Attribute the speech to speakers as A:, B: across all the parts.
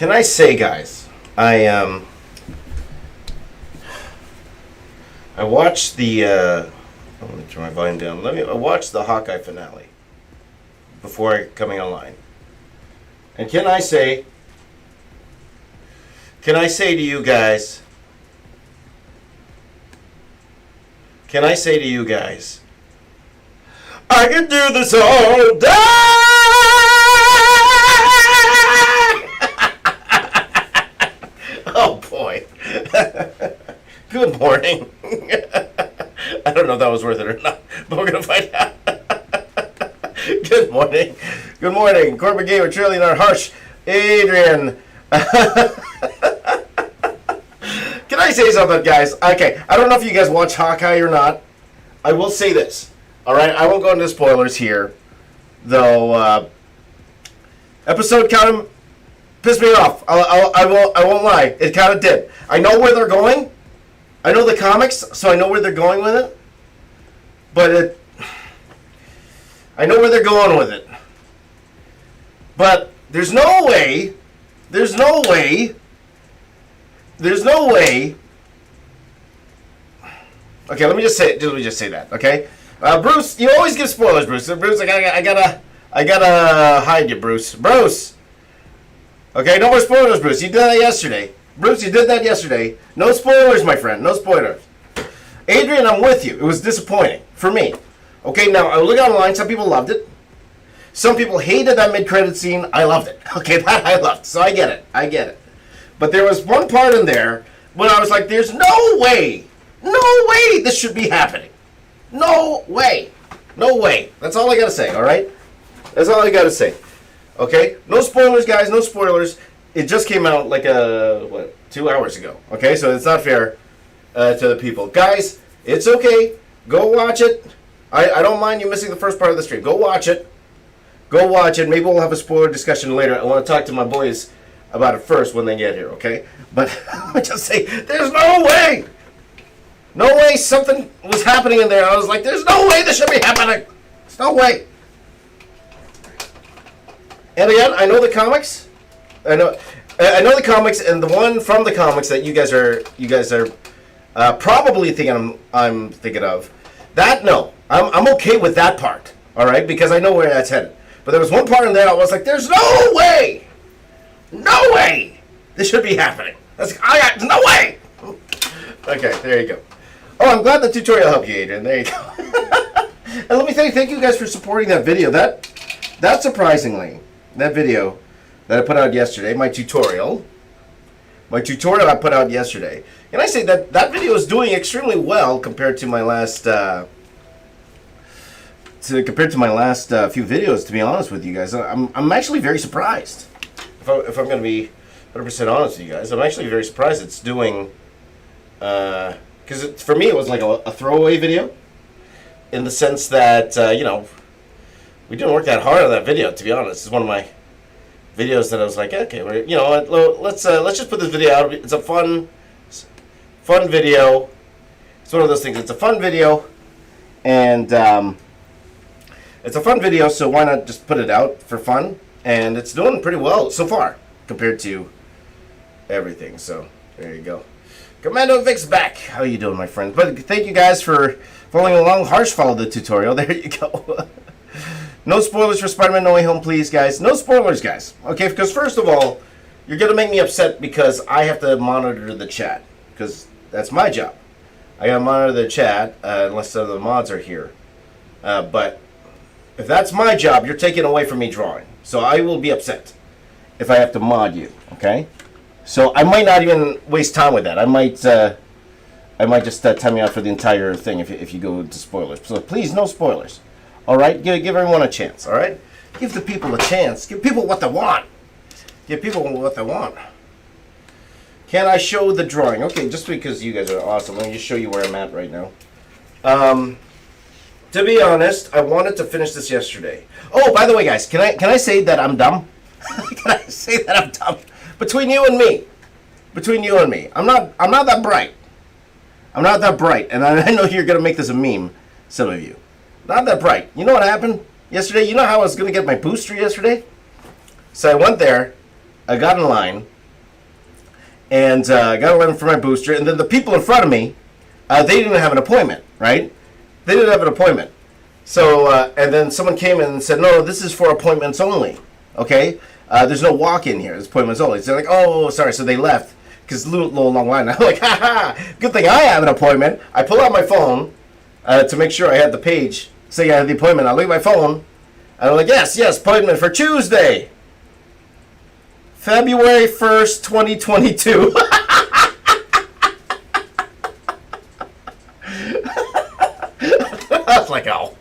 A: Can I say, guys, I watched the let me turn my volume down. I watched the Hawkeye finale before coming online. And can I say to you guys, I can do this all day! Oh boy. Good morning. I don't know if that was worth it or not, but we're going to find out. Good morning. Good morning. Corbin Gamer, Trillionaire, Harsh, Adrian. Can I say something, guys? Okay, I don't know if you guys watch Hawkeye or not. I will say this. All right, I won't go into spoilers here, though. Episode kind of pissed me off. I won't lie. It kind of did. I know where they're going. I know the comics, so I know where they're going with it. But I know where they're going with it. But there's no way. Okay, let me just say that. Okay. Bruce, you always give spoilers, Bruce. Bruce, I gotta hide you, Bruce. Bruce! Okay, no more spoilers, Bruce. You did that yesterday. Bruce, you did that yesterday. No spoilers, my friend. No spoilers. Adrian, I'm with you. It was disappointing for me. Okay, now, I look online. Some people loved it. Some people hated that mid-credit scene. I loved it. Okay, that I loved. So I get it. But there was one part in there when I was like, there's no way this should be happening. No way. That's all I gotta say, alright? That's all I gotta say. Okay? No spoilers, guys, no spoilers. It just came out like, 2 hours ago. Okay? So it's not fair to the people. Guys, it's okay. Go watch it. I don't mind you missing the first part of the stream. Go watch it. Maybe we'll have a spoiler discussion later. I want to talk to my boys about it first when they get here, okay? But I just say, there's no way! No way something was happening in there. I was like, there's no way this should be happening. There's no way. And again, I know the comics. I know the comics, and the one from the comics that you guys are probably thinking I'm thinking of. That, no. I'm okay with that part. All right? Because I know where that's headed. But there was one part in there I was like, there's no way. No way this should be happening. No way. Okay, there you go. Oh, I'm glad the tutorial helped you, Adrian. There you go. And let me thank you guys for supporting that video. That surprisingly, that video that I put out yesterday, my tutorial I put out yesterday, and I say that video is doing extremely well compared to my last few videos. To be honest with you guys, I'm actually very surprised. If I'm going to be 100% honest with you guys, I'm actually very surprised it's doing. Because for me, it was like a throwaway video, in the sense that we didn't work that hard on that video. To be honest, it's one of my videos that I was like, okay, let's just put this video out. It's a fun video. It's one of those things. It's a fun video, and so why not just put it out for fun? And it's doing pretty well so far compared to everything. So there you go. Commando Vic's back. How you doing, my friends? But thank you guys for following along. Harsh followed the tutorial. There you go. No spoilers for Spider-Man No Way Home, please, guys. No spoilers, guys. Okay, because first of all, you're going to make me upset because I have to monitor the chat. Because that's my job. I got to monitor the chat unless some of the mods are here. But if that's my job, you're taking away from me drawing. So I will be upset if I have to mod you, okay? So I might not even waste time with that. I might just time you out for the entire thing if you go to spoilers. So please, no spoilers. All right, give everyone a chance. All right, give the people a chance. Give people what they want. Can I show the drawing? Okay, just because you guys are awesome, let me just show you where I'm at right now. To be honest, I wanted to finish this yesterday. Oh, by the way, guys, can I say that I'm dumb? Can I say that I'm dumb? Between you and me, I'm not that bright. I'm not that bright, and I know you're gonna make this a meme, some of you. Not that bright. You know what happened yesterday? You know how I was gonna get my booster yesterday? So I went there, I got in line, and got 11 for my booster. And then the people in front of me, they didn't have an appointment, right? They didn't have an appointment. So, and then someone came in and said, no, this is for appointments only, okay? There's no walk-in here. It's appointments only. So they're like, oh, sorry. So they left because it's a little long line. I'm like, good thing I have an appointment. I pull out my phone to make sure I had the page saying I had the appointment. I look at my phone, and I'm like, yes, appointment for Tuesday, February 1st, 2022. I was like, oh.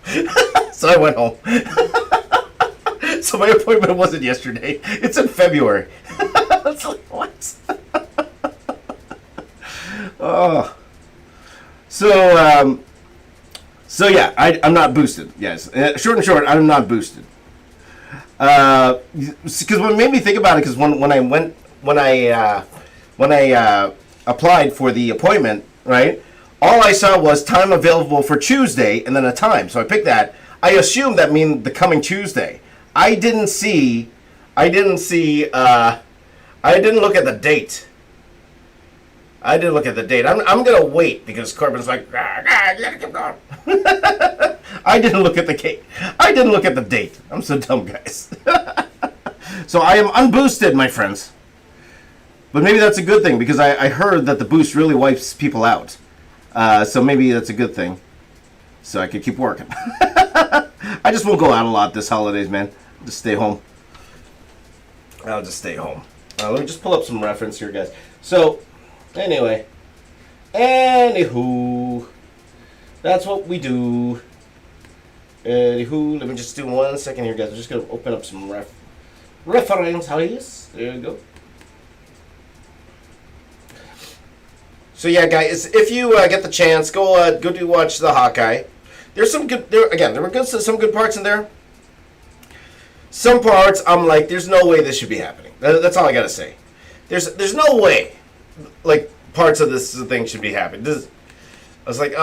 A: So I went home. So my appointment wasn't yesterday. It's in February. I was like, what? Oh. So yeah, I'm not boosted. Yes, short and short, I'm not boosted. Because what made me think about it, because when I applied for the appointment, right? All I saw was time available for Tuesday, and then a time. So I picked that. I assumed that meant the coming Tuesday. I didn't look at the date. I'm gonna wait because Corbin's like, you gotta keep going. I didn't look at the date. I'm so dumb, guys. So I am unboosted, my friends. But maybe that's a good thing because I heard that the boost really wipes people out. So maybe that's a good thing. So I could keep working. I just won't go out a lot this holidays, man. I'll just stay home. Let me just pull up some reference here, guys. So, anyway. Anywho. That's what we do. Anywho. Let me just do 1 second here, guys. I'm just going to open up some references. There you go. So yeah, guys, if you get the chance, go do watch the Hawkeye. There's some good. There were some good parts in there. Some parts I'm like, there's no way this should be happening. That's all I gotta say. There's no way, like parts of this thing should be happening. I was like,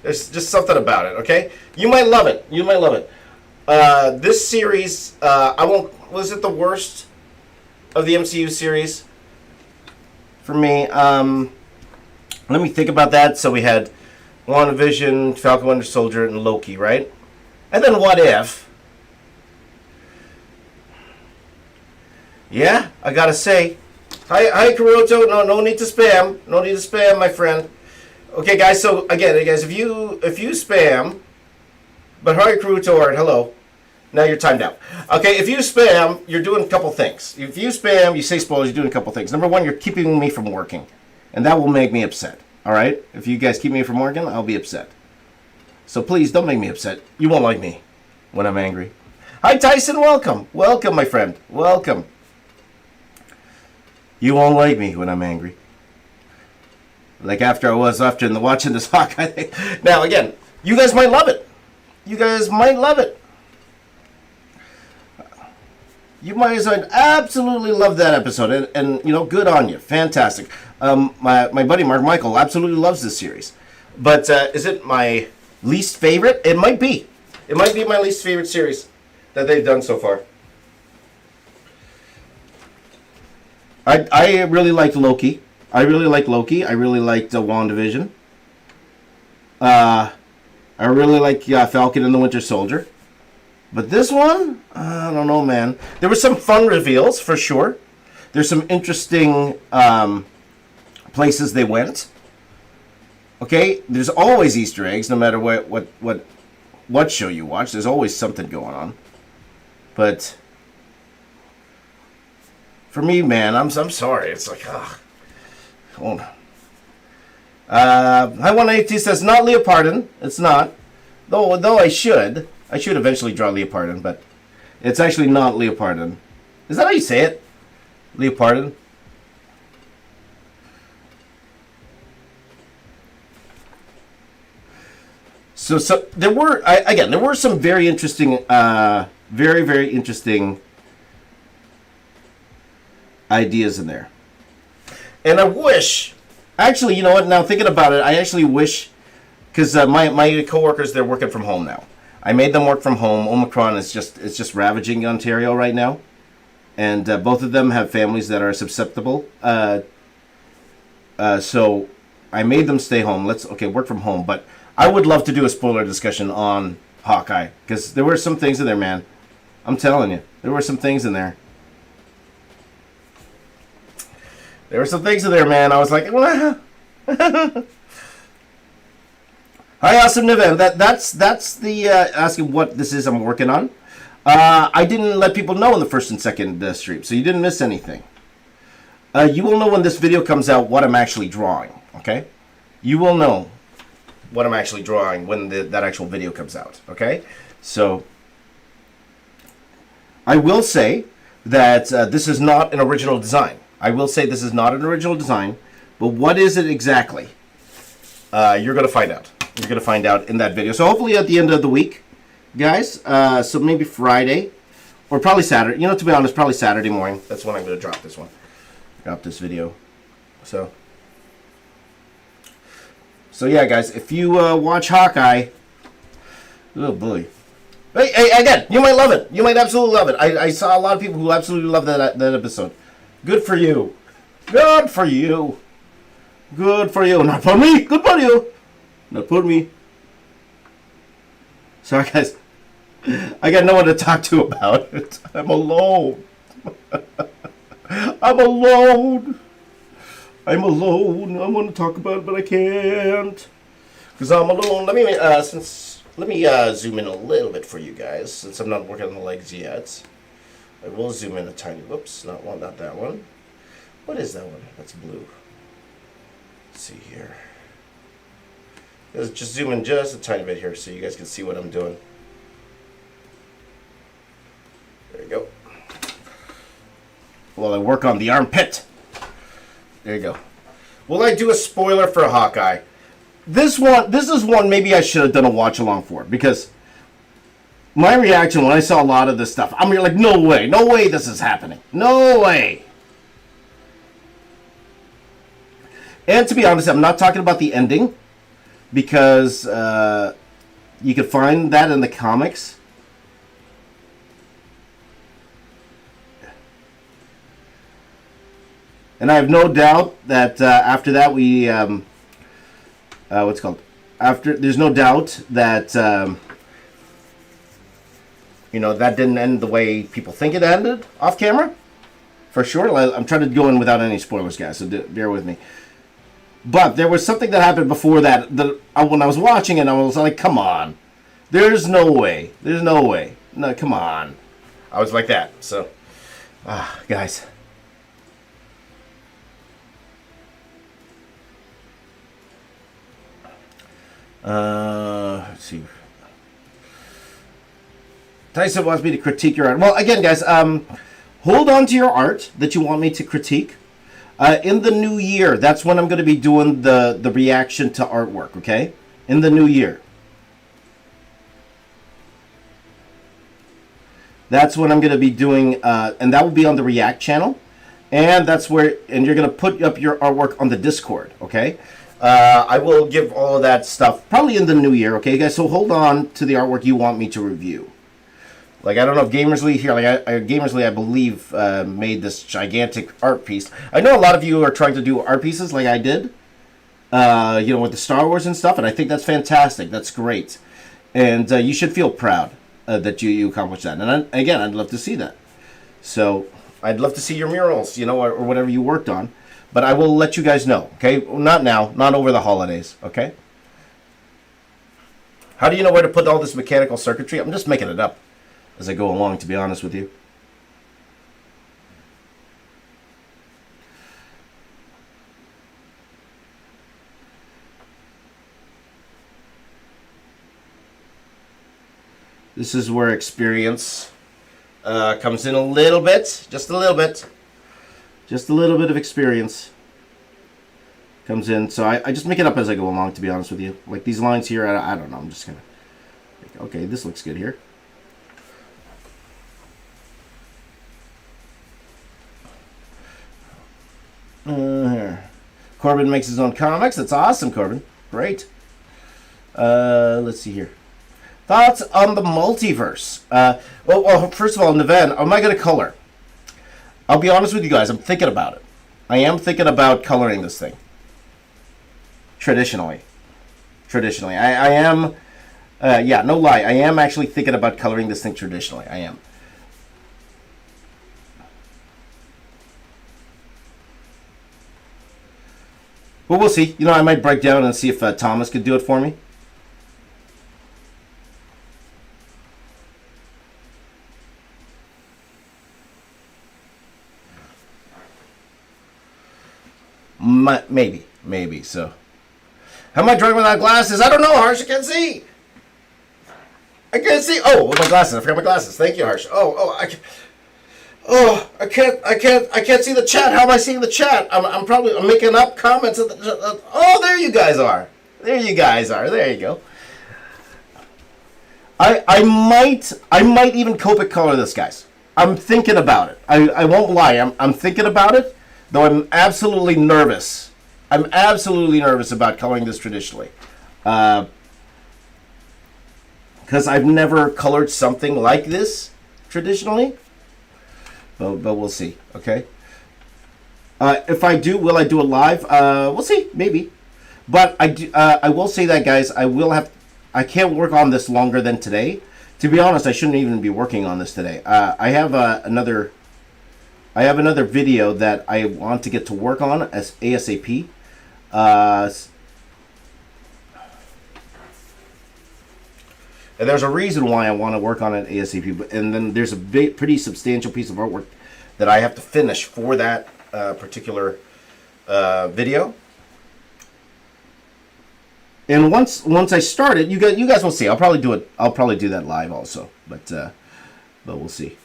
A: there's just something about it. Okay, you might love it. This series, I won't. Was it the worst of the MCU series for me? Let me think about that. So we had WandaVision, Falcon Winter Soldier, and Loki, right? And then What If? Yeah, I gotta say. Hi, Karuto. No need to spam. No need to spam, my friend. Okay, guys. So again, guys, if you spam, but hi, Karuto, or hello. Now you're timed out. Okay, if you spam, you're doing a couple things. If you spam, you say spoilers, you're doing a couple things. Number one, you're keeping me from working. And that will make me upset. All right? If you guys keep me from working, I'll be upset. So please don't make me upset. You won't like me when I'm angry. Hi, Tyson. Welcome. Welcome, my friend. Welcome. You won't like me when I'm angry. Like after I was after watching this Hawkeye thing. Now, again, you guys might love it. You might absolutely love that episode, and good on you, fantastic. My buddy Mark Michael absolutely loves this series, but is it my least favorite? It might be. It might be my least favorite series that they've done so far. I really liked Loki. I really liked WandaVision. I really like Falcon and the Winter Soldier. But this one, I don't know, man. There were some fun reveals, for sure. There's some interesting places they went. Okay? There's always Easter eggs, no matter what show you watch. There's always something going on. But for me, man, I'm sorry. It's like, hold on. Hi, 180 says, not Leopardon. It's not. Though I should eventually draw Leopardon, but it's actually not Leopardon. Is that how you say it? Leopardon? So there were some very interesting, very interesting ideas in there. And I wish, actually, you know what? Now thinking about it, I actually wish, because my coworkers, they're working from home now. I made them work from home. Omicron is just ravaging Ontario right now, and both of them have families that are susceptible So I made them stay home. Work from home. But I would love to do a spoiler discussion on Hawkeye, because there were some things in there, man. I'm telling you, there were some things in there. There were some things in there, man. I was like, hi, awesome Niven. That's the asking what this is I'm working on. I didn't let people know in the first and second stream, so you didn't miss anything. You will know when this video comes out what I'm actually drawing, okay? You will know what I'm actually drawing when that actual video comes out, okay? So, I will say that this is not an original design. I will say this is not an original design, but what is it exactly? You're going to find out. You're going to find out in that video. So hopefully at the end of the week, guys, so maybe Friday, or probably Saturday. You know, to be honest, probably Saturday morning. That's when I'm going to drop this one. Drop this video. So yeah, guys, if you watch Hawkeye, oh boy. Hey, again, you might love it. You might absolutely love it. I saw a lot of people who absolutely love that episode. Good for you. Good for you. Good for you. Not for me. Good for you. Not for me. Sorry, guys. I got no one to talk to about it. I'm alone. I'm alone. I'm alone. I want to talk about it, but I can't. Because I'm alone. Let me zoom in a little bit for you guys, since I'm not working on the legs yet. I will zoom in a tiny. Whoops, not that one. What is that one? That's blue. Let's see here. Let's just zoom in just a tiny bit here so you guys can see what I'm doing. There you go. While I work on the armpit. There you go. Will I do a spoiler for Hawkeye? This is one maybe I should have done a watch along for, because my reaction when I saw a lot of this stuff, I'm like, no way this is happening. No way. And to be honest, I'm not talking about the ending, because you can find that in the comics. And I have no doubt that after that we, there's no doubt that, that didn't end the way people think it ended off camera. For sure. I'm trying to go in without any spoilers, guys, so bear with me. But there was something that happened before that when I was watching it, I was like, come on. There's no way. There's no way. No, come on. I was like that. So, guys. Let's see. Tyson wants me to critique your art. Well, again, guys, hold on to your art that you want me to critique. In the new year, that's when I'm going to be doing the reaction to artwork, okay? In the new year. That's when I'm going to be doing, and that will be on the React channel. And that's where, and you're going to put up your artwork on the Discord, okay? I will give all of that stuff probably in the new year, okay, guys? So hold on to the artwork you want me to review. Like, I don't know if Gamersly here, Gamersly, I believe, made this gigantic art piece. I know a lot of you are trying to do art pieces like I did, with the Star Wars and stuff, and I think that's fantastic. That's great. And you should feel proud that you accomplished that. And again, I'd love to see that. So, I'd love to see your murals, or whatever you worked on. But I will let you guys know, okay? Not now, not over the holidays, okay? How do you know where to put all this mechanical circuitry? I'm just making it up as I go along, to be honest with you. This is where experience comes in a little bit, just a little bit. Just a little bit of experience comes in. So I just make it up as I go along, to be honest with you. Like these lines here, I don't know. I'm just going to... Okay, this looks good here. Here. Corbin makes his own comics. That's awesome, Corbin. Great. Let's see here. Thoughts on the multiverse? Well, first of all, Neven, am I going to color? I'll be honest with you guys. I'm thinking about it. I am thinking about coloring this thing. traditionally. I am, yeah, no lie. I am actually thinking about coloring this thing traditionally. I am. But we'll see. You know, I might break down and see if Thomas could do it for me. Maybe. So, how am I drawing without glasses? I don't know, Harsh. I can't see. Oh, with my glasses. I forgot my glasses. Thank you, Harsh. I can't see the chat. How am I seeing the chat? I'm making up comments. Oh, there you guys are. There you go. I might even Copic color this, guys. I'm thinking about it. I won't lie. I'm thinking about it, though I'm absolutely nervous. I'm absolutely nervous about coloring this traditionally. Because I've never colored something like this traditionally. But we'll see, okay? If I do, will I do it live? We'll see, maybe. But I will say that, guys, I can't work on this longer than today. To be honest, I shouldn't even be working on this today. I have another video that I want to get to work on as ASAP. And there's a reason why I want to work on it ASAP. And then there's a pretty substantial piece of artwork that I have to finish for that particular video. And once I start it, you guys will see. I'll probably do it. I'll probably do that live also. But we'll see.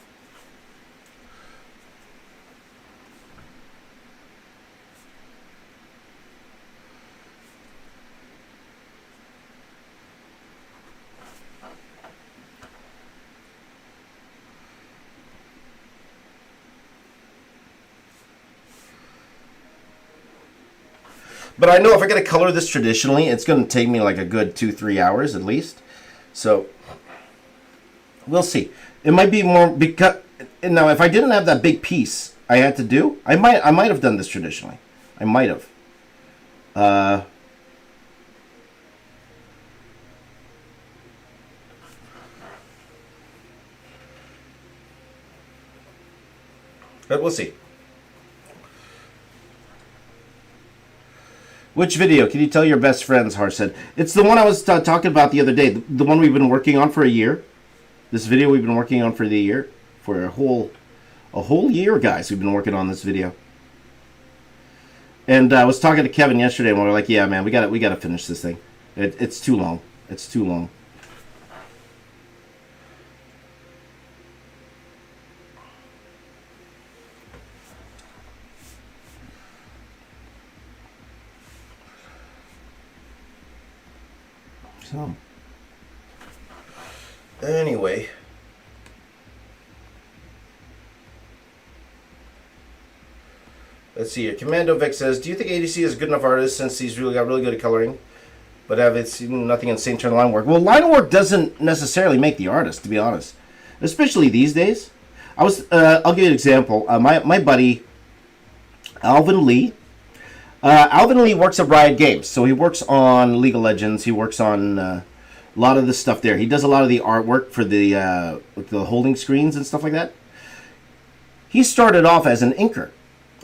A: But I know if I gotta color this traditionally, it's gonna take me like a good 2-3 hours at least. So we'll see. It might be more because now if I didn't have that big piece I had to do, I might have done this traditionally. I might have. But we'll see. Which video? Can you tell your best friends, Harsh said. It's the one I was talking about the other day. The one we've been working on for a year. This video we've been working on for the year. For a whole year, guys, we've been working on this video. And I was talking to Kevin yesterday, and we were like, yeah, man, we gotta finish this thing. It's too long. It's too long. So, anyway, let's see here. Commando Vic says, do you think ADC is a good enough artist since he's got really good at coloring, but have it's nothing insane turn line work? Well, line work doesn't necessarily make the artist, to be honest, especially these days. I'll give you an example. My buddy Alvin Lee. Alvin Lee works at Riot Games, so he works on League of Legends. He works on a lot of the stuff there. He does a lot of the artwork for the holding screens and stuff like that. He started off as an inker,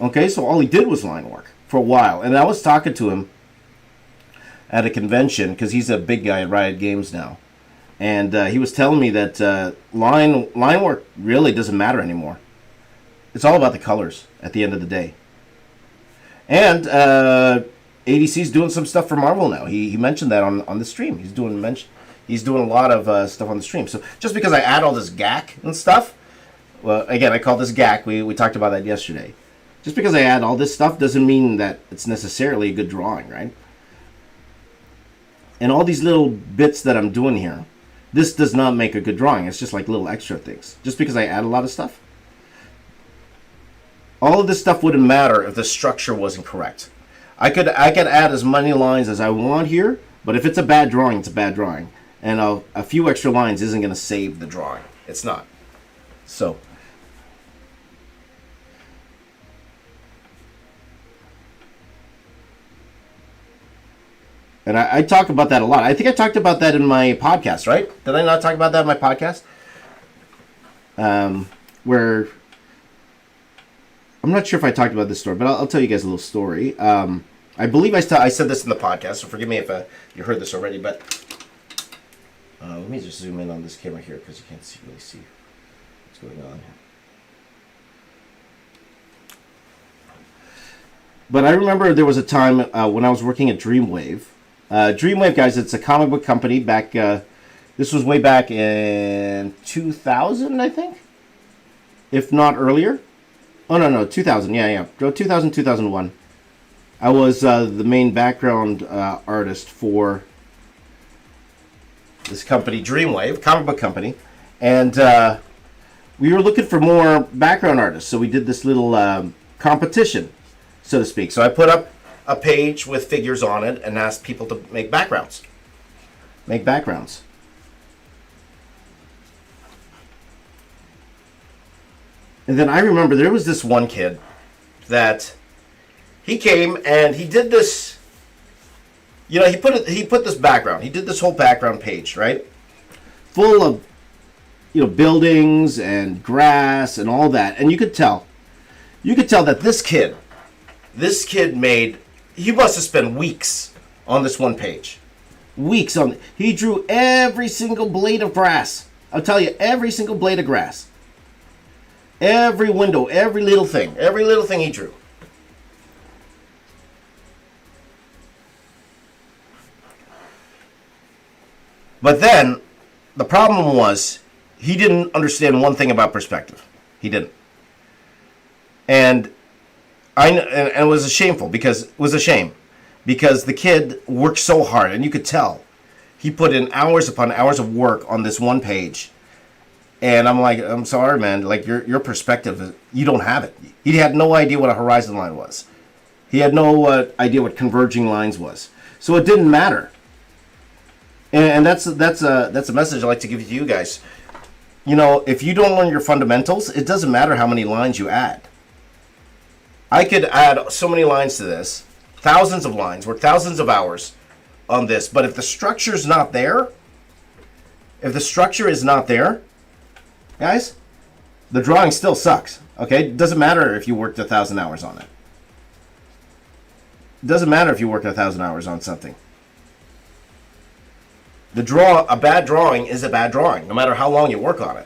A: okay? So all he did was line work for a while. And I was talking to him at a convention, because he's a big guy at Riot Games now. And he was telling me that line work really doesn't matter anymore. It's all about the colors at the end of the day. And ADC's doing some stuff for Marvel now. He mentioned that on the stream. He's doing a lot of stuff on the stream. So just because I add all this gack and stuff, well, again, I call this gack. We talked about that yesterday. Just because I add all this stuff doesn't mean that it's necessarily a good drawing, right? And all these little bits that I'm doing here, this does not make a good drawing. It's just like little extra things. Just because I add a lot of stuff. All of this stuff wouldn't matter if the structure wasn't correct. I could add as many lines as I want here, but if it's a bad drawing, it's a bad drawing. And a few extra lines isn't going to save the drawing. It's not. So. And I talk about that a lot. I think I talked about that in my podcast, right? Did I not talk about that in my podcast? Where I'm not sure if I talked about this story, but I'll tell you guys a little story. I believe I said this in the podcast, so forgive me if you heard this already, but let me just zoom in on this camera here because you can't really see what's going on here. But I remember there was a time when I was working at Dreamwave. Dreamwave, guys, it's a comic book company back, this was way back in 2000, I think, if not earlier. Oh, no, 2000, yeah, 2000, 2001. I was the main background artist for this company, Dreamwave, comic book company, and we were looking for more background artists, so we did this little competition, so to speak. So I put up a page with figures on it and asked people to make backgrounds. And then I remember there was this one kid that he came and he did this, you know, he put this background. He did this whole background page, right? Full of, you know, buildings and grass and all that. And you could tell that this kid made, he must have spent weeks on this one page. He drew every single blade of grass. I'll tell you, every single blade of grass. Every window, every little thing he drew. But then, the problem was, he didn't understand one thing about perspective. He didn't. And it was shameful because the kid worked so hard, and you could tell he put in hours upon hours of work on this one page. And I'm like, I'm sorry, man. Like your perspective, you don't have it. He had no idea what a horizon line was. He had no idea what converging lines was. So it didn't matter. And that's a message I like to give to you guys. You know, if you don't learn your fundamentals, it doesn't matter how many lines you add. I could add so many lines to this, thousands of lines, work thousands of hours on this. But if the structure's not there, guys, the drawing still sucks. Okay, it doesn't matter if you worked 1,000 hours on it. It doesn't matter if you worked 1,000 hours on something. A bad drawing is a bad drawing, no matter how long you work on it.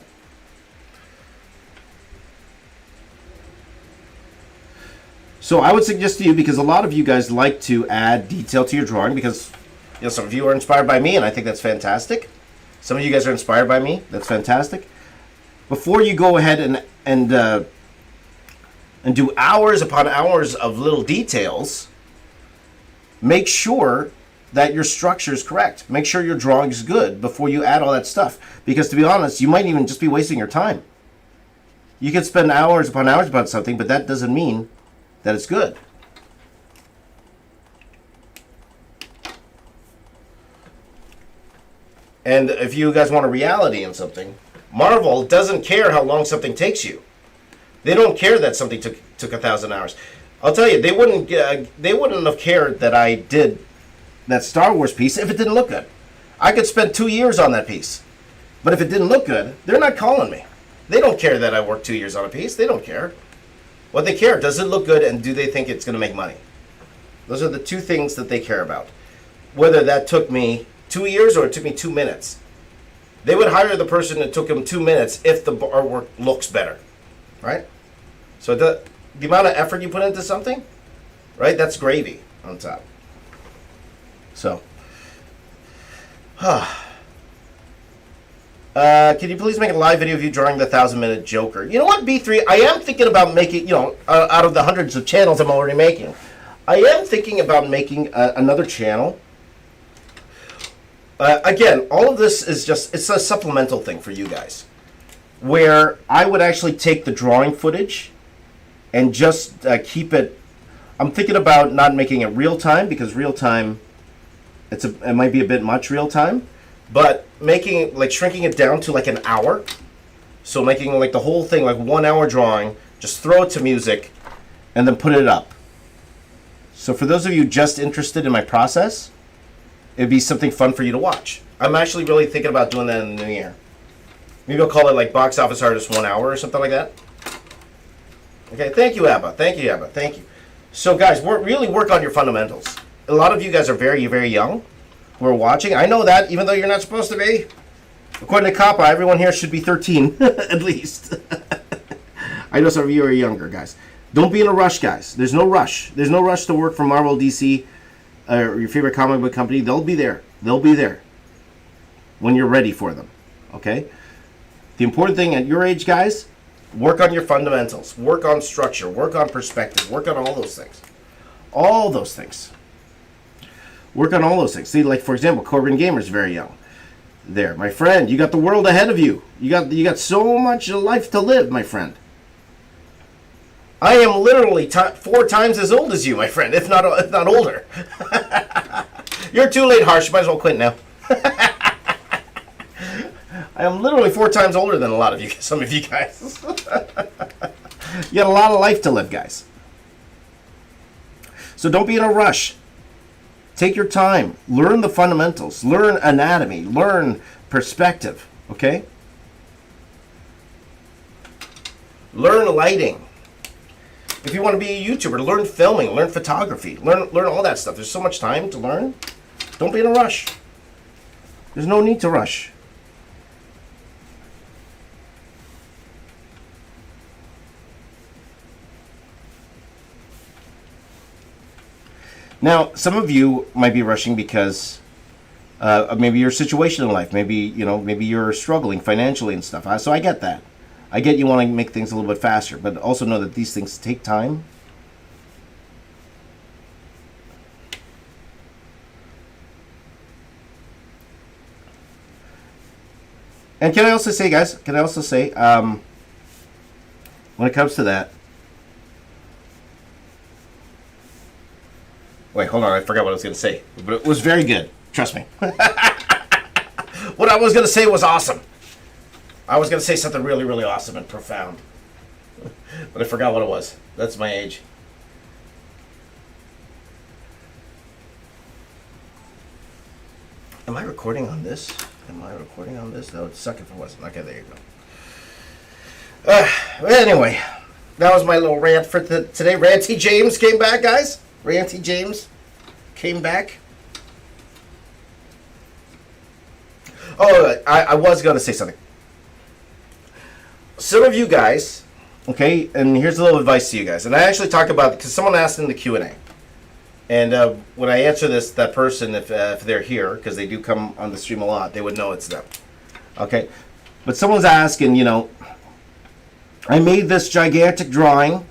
A: So I would suggest to you, because a lot of you guys like to add detail to your drawing, because you know some of you are inspired by me, and I think that's fantastic. Some of you guys are inspired by me. That's fantastic. Before you go ahead and do hours upon hours of little details, make sure that your structure is correct. Make sure your drawing is good before you add all that stuff. Because to be honest, you might even just be wasting your time. You can spend hours upon hours about something, but that doesn't mean that it's good. And if you guys want a reality in something, Marvel doesn't care how long something takes you. They don't care that something took 1,000 hours. I'll tell you, they wouldn't have cared that I did that Star Wars piece if it didn't look good. I could spend 2 years on that piece. But if it didn't look good, they're not calling me. They don't care that I worked 2 years on a piece. They don't care. What they care, does it look good and do they think it's going to make money? Those are the two things that they care about. Whether that took me 2 years or it took me 2 minutes. They would hire the person that took them 2 minutes if the artwork looks better. Right? So the amount of effort you put into something, right, that's gravy on top. So, can you please make a live video of you drawing the 1,000-minute Joker? You know what, B3? I am thinking about making, you know, out of the hundreds of channels I'm already making, I am thinking about making another channel. Again, all of this is just, it's a supplemental thing for you guys, where I would actually take the drawing footage and just keep it. I'm thinking about not making it real time, because real time, it might be a bit much real time, but making, like, shrinking it down to like an hour. So making like the whole thing like 1 hour drawing, just throw it to music, and then put it up. So for those of you just interested in my process, it'd be something fun for you to watch. I'm actually really thinking about doing that in the new year. Maybe I'll call it like Box Office Artist 1 hour or something like that. Okay, thank you, Abba. Thank you, Abba. Thank you. So, guys, really work on your fundamentals. A lot of you guys are very, very young who are watching. I know that, even though you're not supposed to be. According to Kappa, everyone here should be 13, at least. I know some of you are younger, guys. Don't be in a rush, guys. There's no rush. There's no rush to work for Marvel, DC, or your favorite comic book company. They'll be there. They'll be there when you're ready for them, okay? The important thing at your age, guys, work on your fundamentals. Work on structure. Work on perspective. Work on all those things. All those things. Work on all those things. See, like, for example, Corbin Gamer's very young. There, my friend, you got the world ahead of you. You got so much life to live, my friend. I am literally 4 times as old as you, my friend, if not older. You're too late, Harsh. You might as well quit now. I am literally 4 times older than a lot of you, some of you guys. You got a lot of life to live, guys. So don't be in a rush. Take your time. Learn the fundamentals. Learn anatomy. Learn perspective. Okay? Learn lighting. If you want to be a YouTuber, learn filming. Learn photography. Learn all that stuff. There's so much time to learn. Don't be in a rush. There's no need to rush. Now, some of you might be rushing because maybe your situation in life, maybe you're struggling financially and stuff. So I get that. I get you want to make things a little bit faster, but also know that these things take time. And can I also say, guys, when it comes to that, wait, hold on. I forgot what I was going to say. But it was very good. Trust me. What I was going to say was awesome. I was going to say something really, really awesome and profound. But I forgot what it was. That's my age. Am I recording on this? That would suck if it wasn't. Okay, there you go. Anyway, that was my little rant for today. Ranty James came back, guys. Ranty James came back. Oh, I was going to say something. Some of you guys, okay, and here's a little advice to you guys. And I actually talk about, because someone asked in the Q&A. And when I answer this, that person, if they're here, because they do come on the stream a lot, they would know it's them. Okay? But someone's asking, I made this gigantic drawing.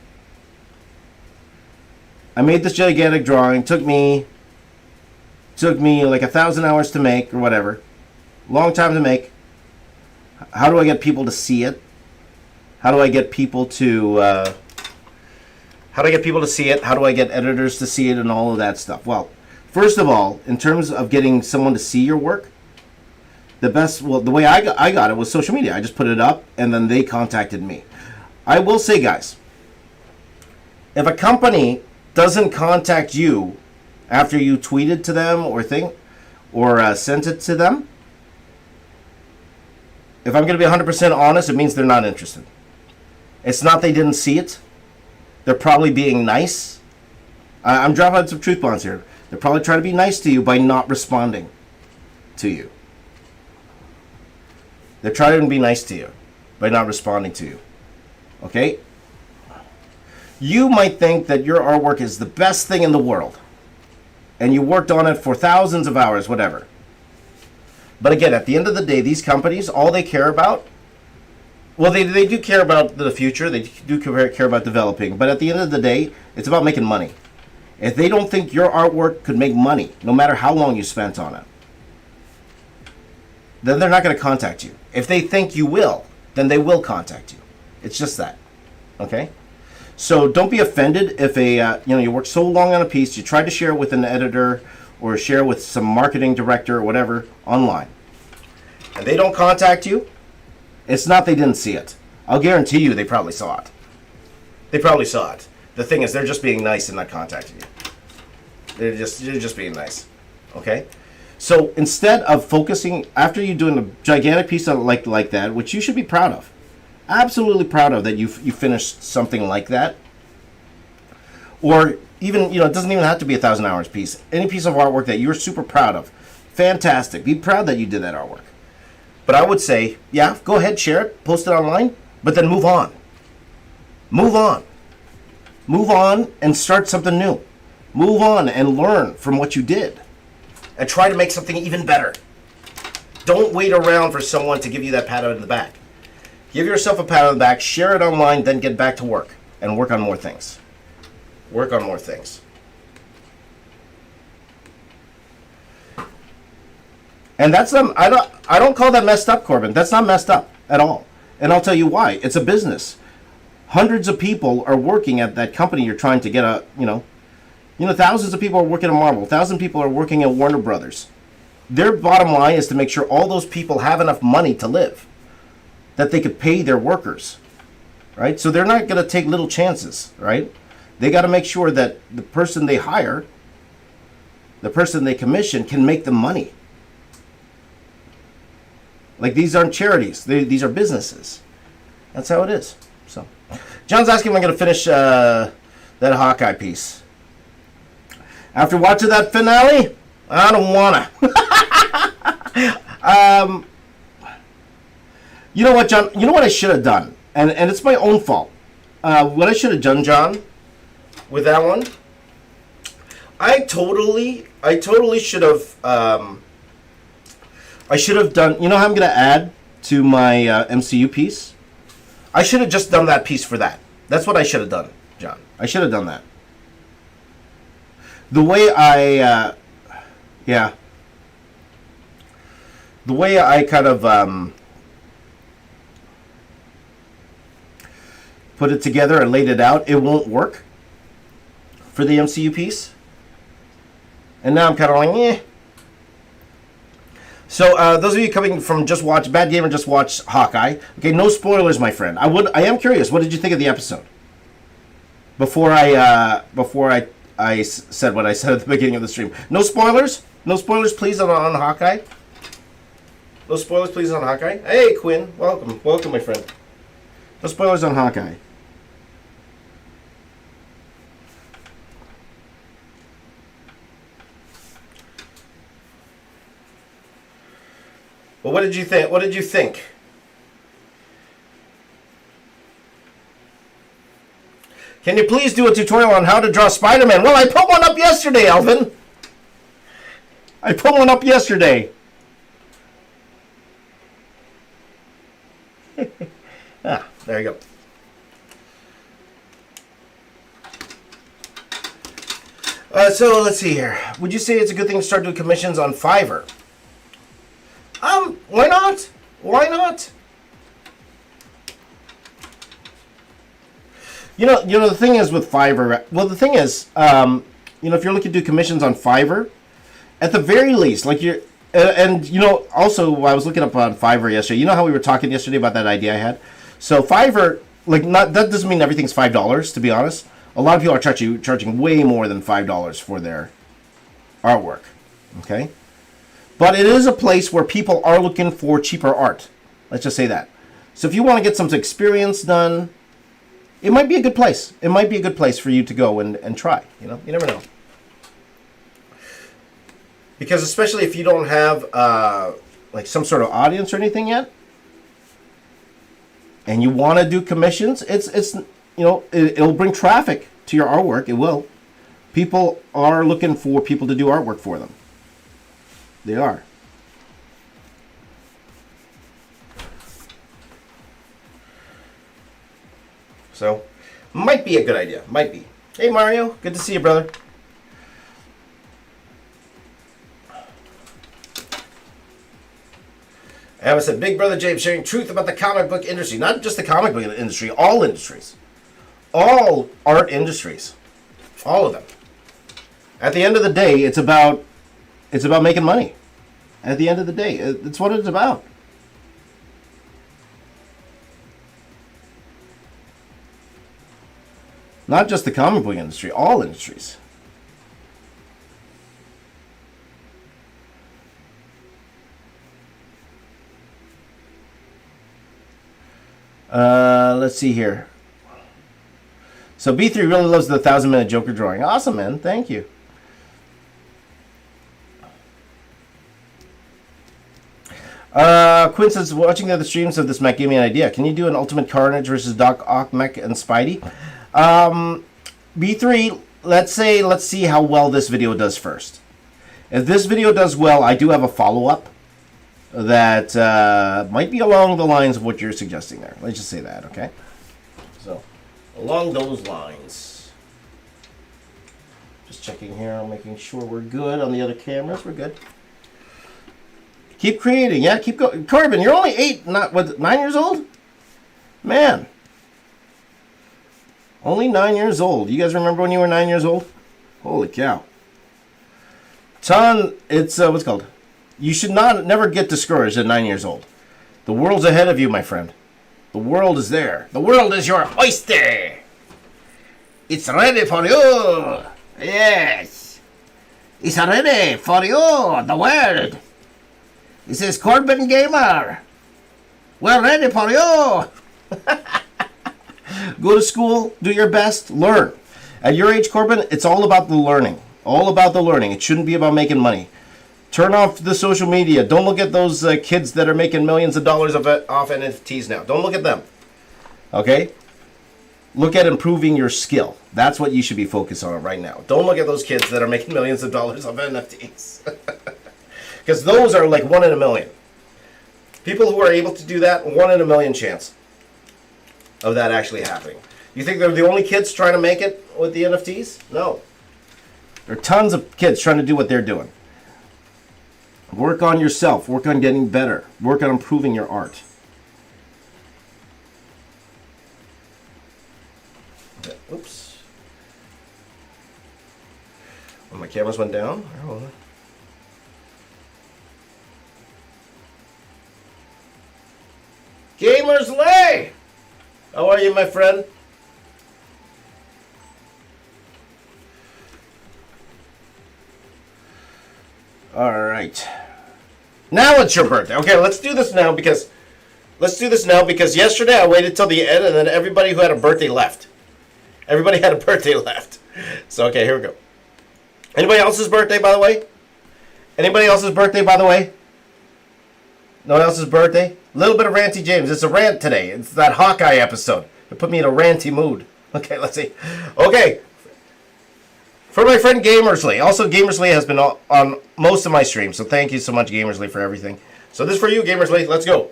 A: Took me like 1,000 hours to make, or whatever. Long time to make. How do I get people to see it? How do I get people to see it? How do I get editors to see it and all of that stuff? Well, first of all, in terms of getting someone to see your work, the way I got it was social media. I just put it up, and then they contacted me. I will say, guys, if a company doesn't contact you after you tweeted to them or sent it to them, if I'm going to be 100% honest, it means they're not interested. It's not they didn't see it. They're probably being nice. I'm dropping out some truth bombs here. They're probably trying to be nice to you by not responding to you. They're trying to be nice to you by not responding to you. Okay? You might think that your artwork is the best thing in the world, and you worked on it for thousands of hours, whatever. But again, at the end of the day, these companies, all they care about, well, they do care about the future. They do care about developing. But at the end of the day, it's about making money. If they don't think your artwork could make money, no matter how long you spent on it, then they're not going to contact you. If they think you will, then they will contact you. It's just that. Okay? So don't be offended if you worked so long on a piece, you tried to share it with an editor or share it with some marketing director or whatever online, and they don't contact you. It's not they didn't see it. I'll guarantee you they probably saw it. They probably saw it. The thing is, they're just being nice and not contacting you. They're just being nice. Okay? So instead of focusing, after you're doing a gigantic piece of like that, which you should be proud of, absolutely proud of that you finished something like that, or even, it doesn't even have to be 1,000 hours piece. Any piece of artwork that you're super proud of, fantastic. Be proud that you did that artwork. But I would say, yeah, go ahead, share it, post it online, but then move on. Move on. Move on and start something new. Move on and learn from what you did. And try to make something even better. Don't wait around for someone to give you that pat on the back. Give yourself a pat on the back, share it online, then get back to work and work on more things. Work on more things. And that's I don't call that messed up, Corbin. That's not messed up at all. And I'll tell you why. It's a business. Hundreds of people are working at that company you're trying to get thousands of people are working at Marvel. 1,000 people are working at Warner Brothers. Their bottom line is to make sure all those people have enough money to live, that they could pay their workers, right? So they're not going to take little chances, right? They got to make sure that the person they hire, the person they commission, can make them money. Like, these aren't charities. These are businesses. That's how it is. So, John's asking if I'm going to finish that Hawkeye piece. After watching that finale, I don't wanna. You know what, John? You know what I should have done, and it's my own fault. What I should have done, John, with that one, I totally should have. I should have done. You know how I'm gonna add to my MCU piece? I should have just done that piece for that. That's what I should have done, John. I should have done that. The way I kind of put it together and laid it out, it won't work for the MCU piece. And now I'm kind of like, eh. So those of you coming from Bad Gamer just watched Hawkeye. Okay, no spoilers, my friend. I am curious. What did you think of the episode? Before I said what I said at the beginning of the stream. No spoilers. No spoilers, please, on Hawkeye. No spoilers, please, on Hawkeye. Hey, Quinn. Welcome. Welcome, my friend. No spoilers on Hawkeye. Well, what did you think? What did you think? Can you please do a tutorial on how to draw Spider-Man? Well, I put one up yesterday, Alvin. I put one up yesterday. There you go. So let's see here. Would you say it's a good thing to start doing commissions on Fiverr? Why not? Why not? You know, the thing is with Fiverr, well, the thing is, if you're looking to do commissions on Fiverr, at the very least, like also, I was looking up on Fiverr yesterday. You know how we were talking yesterday about that idea I had? So Fiverr, that doesn't mean everything's $5, to be honest. A lot of people are charging way more than $5 for their artwork, okay? But it is a place where people are looking for cheaper art. Let's just say that. So if you want to get some experience done, it might be a good place. It might be a good place for you to go and try. You never know. Because especially if you don't have some sort of audience or anything yet, and you want to do commissions, it'll bring traffic to your artwork. It will. People are looking for people to do artwork for them. They are. So, might be a good idea. Might be. Hey, Mario. Good to see you, brother. I said, Big Brother James sharing truth about the comic book industry. Not just the comic book industry, all industries. All art industries. All of them. At the end of the day, it's about making money. At the end of the day, it's what it's about. Not just the comic book industry, all industries. Let's see here. So B3 really loves the 1,000-minute Joker drawing. Awesome, man. Thank you. Quinn says, watching the other streams of this mech gave me an idea. Can you do an Ultimate Carnage versus Doc Ock mech and Spidey? B3, let's see how well this video does first. If this video does well, I do have a follow-up that might be along the lines of what you're suggesting there. Let's just say that, okay? So, along those lines. Just checking here, making sure we're good on the other cameras. We're good. Keep creating, yeah, keep going. Corbin, you're only 9 years old? Man. Only 9 years old. You guys remember when you were 9 years old? Holy cow. It's, what's it called? You should never get discouraged at 9 years old. The world's ahead of you, my friend. The world is there. The world is your oyster. It's ready for you. Yes. It's ready for you, the world. This is Corbin Gamer. We're ready for you. Go to school, do your best, learn. At your age, Corbin, it's all about the learning. All about the learning. It shouldn't be about making money. Turn off the social media. Don't look at those kids that are making millions of dollars off NFTs now. Don't look at them. Okay? Look at improving your skill. That's what you should be focused on right now. Don't look at those kids that are making millions of dollars off NFTs. Because those are like 1 in a million. People who are able to do that, 1 in a million chance of that actually happening. You think they're the only kids trying to make it with the NFTs? No. There are tons of kids trying to do what they're doing. Work on yourself. Work on getting better. Work on improving your art. Oops. Oh, my cameras went down. Oh. Gamers Lay! How are you, my friend? All right. Now it's your birthday. Okay, let's do this now because yesterday I waited till the end and then everybody who had a birthday left. Everybody had a birthday left. So okay, here we go. Anybody else's birthday, by the way? Anybody else's birthday, by the way? No one else's birthday? A little bit of Ranty James. It's a rant today. It's that Hawkeye episode. It put me in a ranty mood. Okay, let's see. Okay. For my friend Gamersley. Also, Gamersley has been on most of my streams, so thank you so much, Gamersley, for everything. So this is for you, Gamersley. Let's go.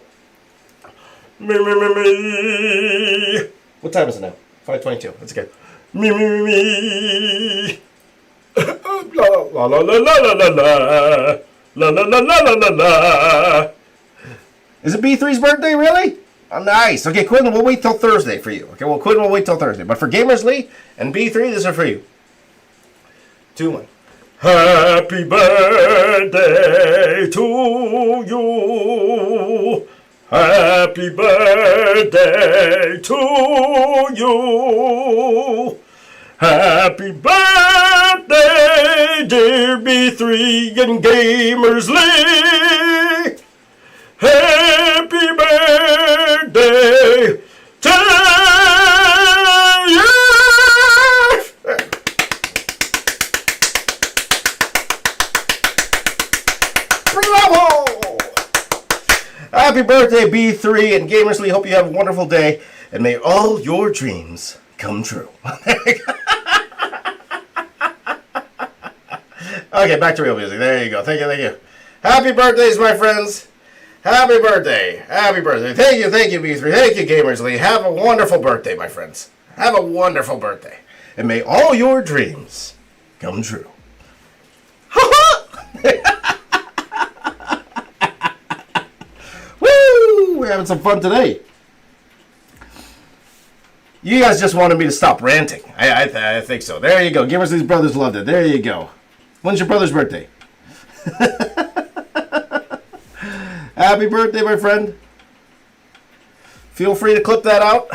A: Me, me, me, me. What time is it now? 5:22. That's okay. Me, me, me, me. La, la, la, la, la, la, la. La, la, la, la, la, la, la. Is it B3's birthday, really? Oh, nice. Okay, Quinn, we'll wait till Thursday for you. Okay, well, Quinn, we'll wait till Thursday. But for Gamersley and B3, this is for you. 2, 1. Happy birthday to you. Happy birthday to you. Happy birthday, dear B3 and Gamersley. Happy birthday to you. Bravo! Happy birthday, B3 and Gamersley. Hope you have a wonderful day, and may all your dreams come true. Okay, back to real music. There you go. Thank you, thank you. Happy birthdays, my friends. Happy birthday. Happy birthday. Thank you, B3. Thank you, Gamersley. Have a wonderful birthday, my friends. Have a wonderful birthday. And may all your dreams come true. Woo! We're having some fun today. You guys just wanted me to stop ranting. I think so. There you go. Gamersley's brothers loved it. There you go. When's your brother's birthday? Happy birthday, my friend. Feel free to clip that out.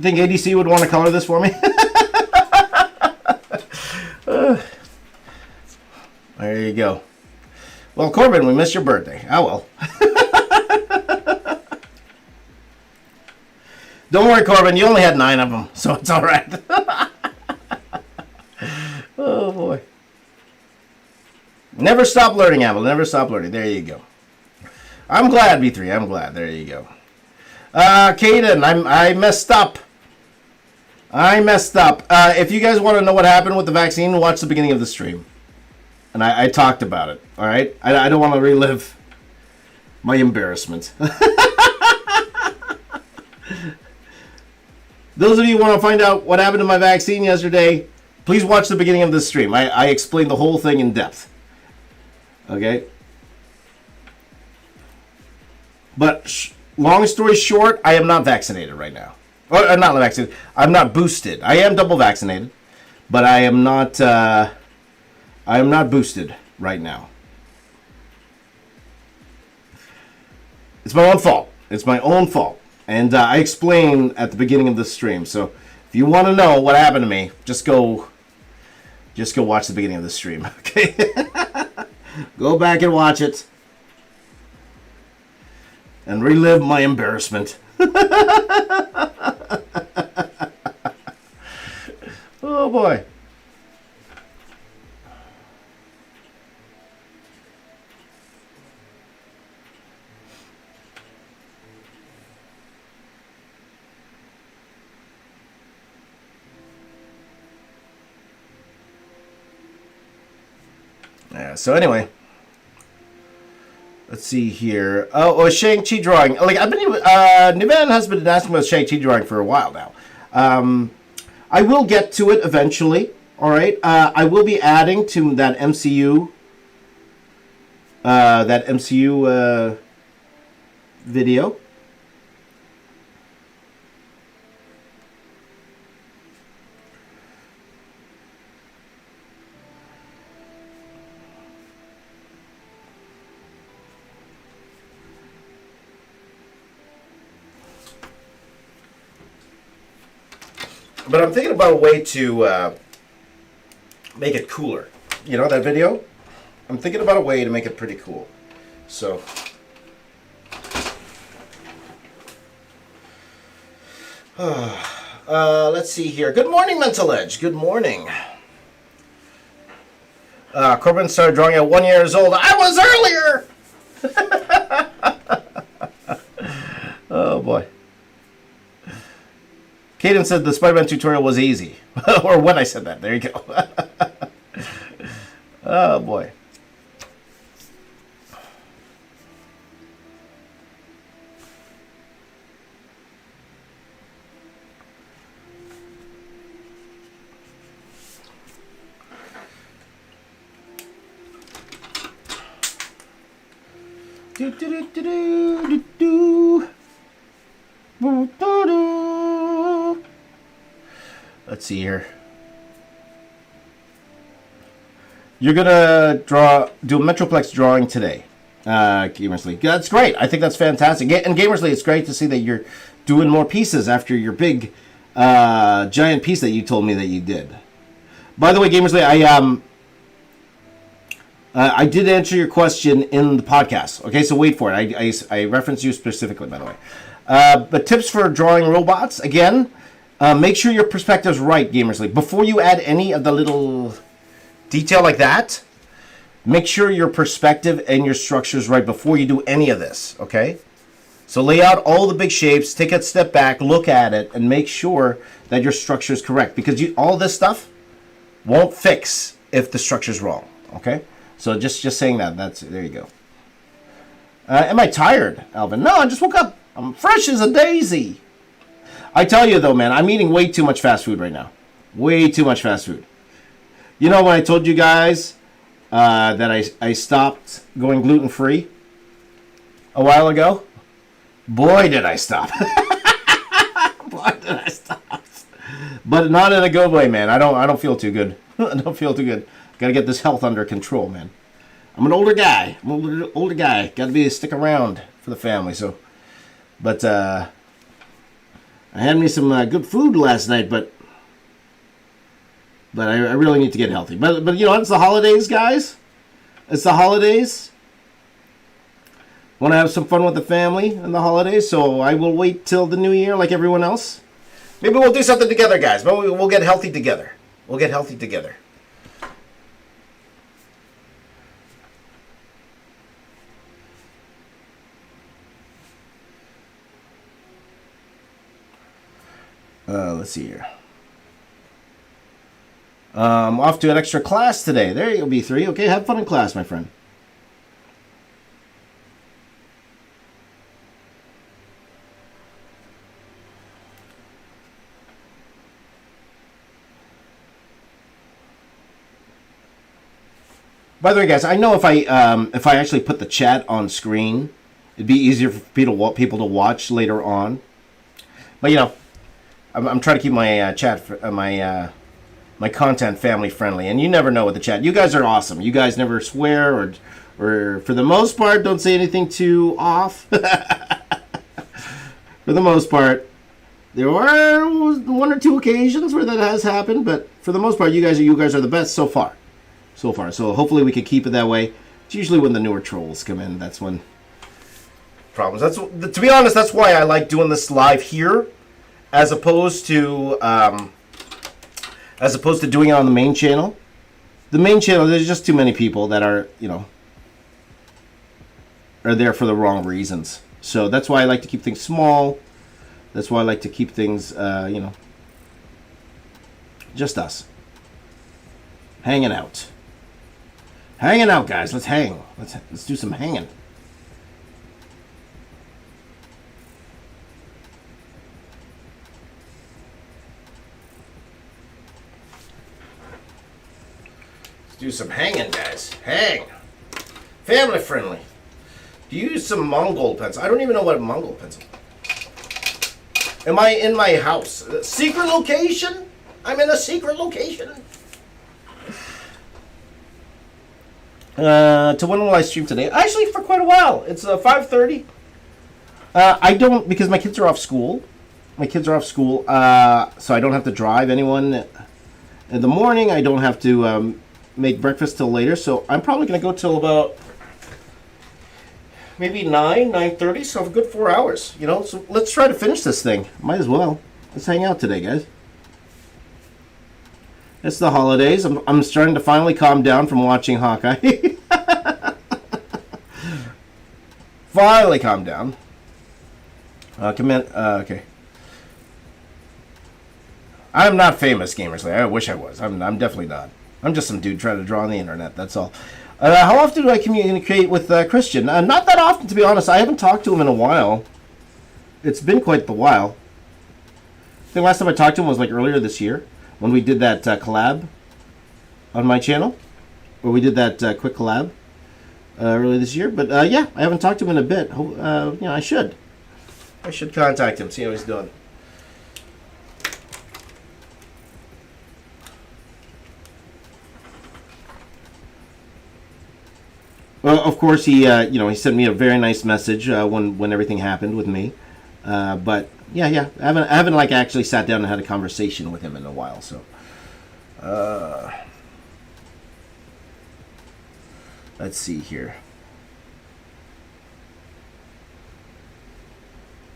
A: You think ADC would want to color this for me? There you go. Well, Corbin, we missed your birthday. Oh, well. Don't worry, Corbin. You only had 9 of them, so it's all right. Oh, boy. Never stop learning, Apple. Never stop learning. There you go. I'm glad, B3. I'm glad. There you go. Caden, I messed up. I messed up. If you guys want to know what happened with the vaccine, watch the beginning of the stream. And I talked about it, all right? I don't want to relive my embarrassment. Those of you who want to find out what happened to my vaccine yesterday, please watch the beginning of this stream. I explained the whole thing in depth. Okay? But long story short, I am not vaccinated right now. Or I'm not vaccinated. I'm not boosted. I am double vaccinated, but I am not boosted right now. It's my own fault. It's my own fault. And I explained at the beginning of the stream. So if you want to know what happened to me, just go watch the beginning of the stream. Okay? Go back and watch it. And relive my embarrassment. Oh boy. Yeah, so anyway, let's see here. Oh, Shang-Chi drawing. Like I've been, Nivan has been asking about Shang-Chi drawing for a while now. I will get to it eventually. All right. I will be adding to that MCU. Video. But I'm thinking about a way to make it cooler. You know that video? I'm thinking about a way to make it pretty cool. So, let's see here. Good morning, Mental Edge. Good morning. Corbin started drawing at 1 year old. I was earlier! Oh, boy. Caden said the Spider-Man tutorial was easy. Or when I said that. There you go. Oh, boy. Do do do do do do do do do. Let's see here. You're gonna do a Metroplex drawing today, Gamers League. That's great. I think that's fantastic. And Gamers League, it's great to see that you're doing more pieces after your big giant piece that you told me that you did. By the way, Gamers League, I did answer your question in the podcast. Okay, so wait for it. I referenced you specifically, by the way. But tips for drawing robots, again, make sure your perspective's right, Gamers League. Before you add any of the little detail like that, make sure your perspective and your structure is right before you do any of this, okay? So lay out all the big shapes, take a step back, look at it, and make sure that your structure is correct. Because all this stuff won't fix if the structure's wrong, okay? So just saying that. There you go. Am I tired, Alvin? No, I just woke up. I'm fresh as a daisy. I tell you though, man, I'm eating way too much fast food right now. Way too much fast food. You know when I told you guys that I stopped going gluten-free a while ago? Boy, did I stop. Boy, did I stop. But not in a good way, man. I don't feel too good. I don't feel too good. Gotta get this health under control, man. I'm an older guy. Older guy. Gotta stick around for the family. So, but I had me some good food last night, but I really need to get healthy. But you know, it's the holidays, guys. It's the holidays. Want to have some fun with the family in the holidays, so I will wait till the new year like everyone else. Maybe we'll do something together, guys. But we'll get healthy together. We'll get healthy together. Let's see here. Off to an extra class today. There you'll be 3. Okay, have fun in class, my friend. By the way, guys, I know if I actually put the chat on screen, it'd be easier for people to watch later on. But you know, I'm trying to keep my my content family friendly, and you never know with the chat. You guys are awesome. You guys never swear or for the most part don't say anything too off. For the most part, there are 1 or 2 occasions where that has happened, but for the most part, you guys are the best so far. So hopefully we can keep it that way. It's usually when the newer trolls come in, that's when problems. To be honest, that's why I like doing this live here, as opposed to doing it on the main channel. The main channel, there's just too many people that are, you know, are there for the wrong reasons. So that's why I like to keep things small. That's why I like to keep things, you know, just us hanging out. Hanging out, guys. Let's hang. Let's do some hanging. Let's do some hanging, guys. Hang. Family friendly. Do you use some Mongol pencil? I don't even know what a Mongol pencil. Am I in my house? Secret location? I'm in a secret location. To when will I stream today? Actually, for quite a while. It's 5:30. I don't, because my kids are off school. So I don't have to drive anyone in the morning. I don't have to make breakfast till later. So I'm probably going to go till about maybe 9:30. So a good 4 hours. You know, so let's try to finish this thing. Might as well. Let's hang out today, guys. It's the holidays. I'm starting to finally calm down from watching Hawkeye. Finally calm down. Okay. I'm not famous, Gamers. I wish I was. I'm definitely not. I'm just some dude trying to draw on the internet. That's all. How often do I communicate with Christian? Not that often, to be honest. I haven't talked to him in a while. It's been quite the while. I think last time I talked to him was like earlier this year, when we did that collab on my channel, where we did that quick collab earlier this year. But yeah, I haven't talked to him in a bit. You know, I should contact him, see how he's doing. Well, of course, he you know, he sent me a very nice message when everything happened with me. But yeah, I haven't like actually sat down and had a conversation with him in a while. So, let's see here.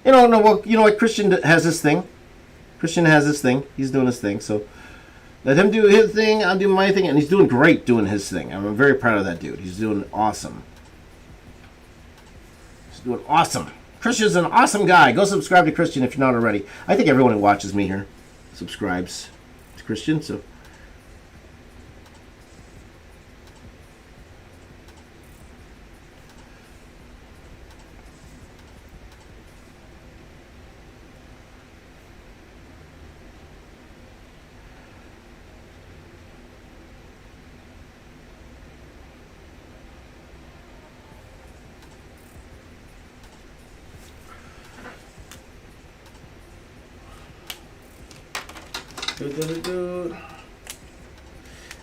A: You know, no, well, you know what? Christian has his thing. He's doing his thing. So let him do his thing. I'll do my thing, and he's doing great doing his thing. I'm very proud of that dude. He's doing awesome. Christian's an awesome guy. Go subscribe to Christian if you're not already. I think everyone who watches me here subscribes to Christian. So.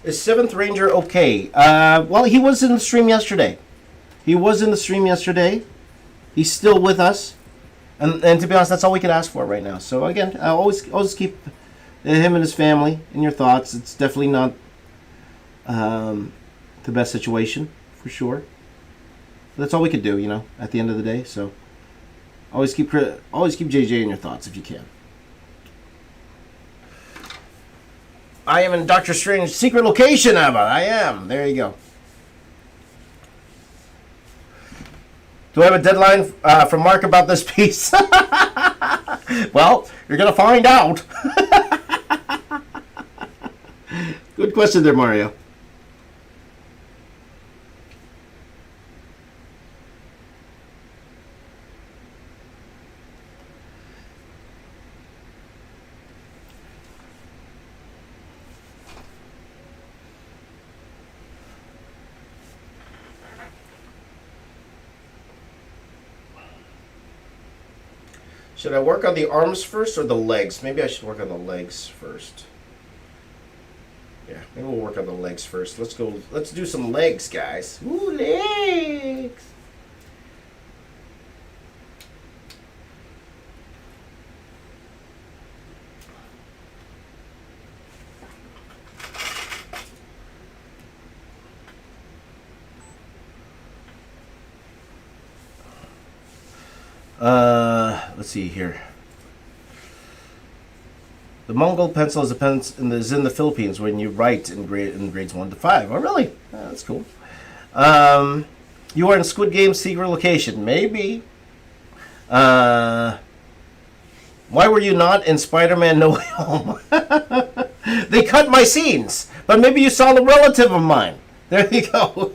A: Is 7th Ranger okay? Well, he was in the stream yesterday. He's still with us. And to be honest, that's all we could ask for right now. So again, always keep him and his family in your thoughts. It's definitely not the best situation for sure. But that's all we could do, you know, at the end of the day. So always keep JJ in your thoughts if you can. I am in Doctor Strange's secret location, Abba. I am. There you go. Do I have a deadline from Mark about this piece? Well, you're going to find out. Good question there, Mario. Should I work on the arms first or the legs? Maybe I should work on the legs first. Yeah, maybe we'll work on the legs first. Let's do some legs, guys. Ooh, legs! Let's see here. The Mongol pencil is in the Philippines when you write in grades 1 to 5. Oh, really? Oh, that's cool. You are in Squid Game's secret location. Maybe. Why were you not in Spider-Man No Way Home? They cut my scenes, but maybe you saw the relative of mine. There you go.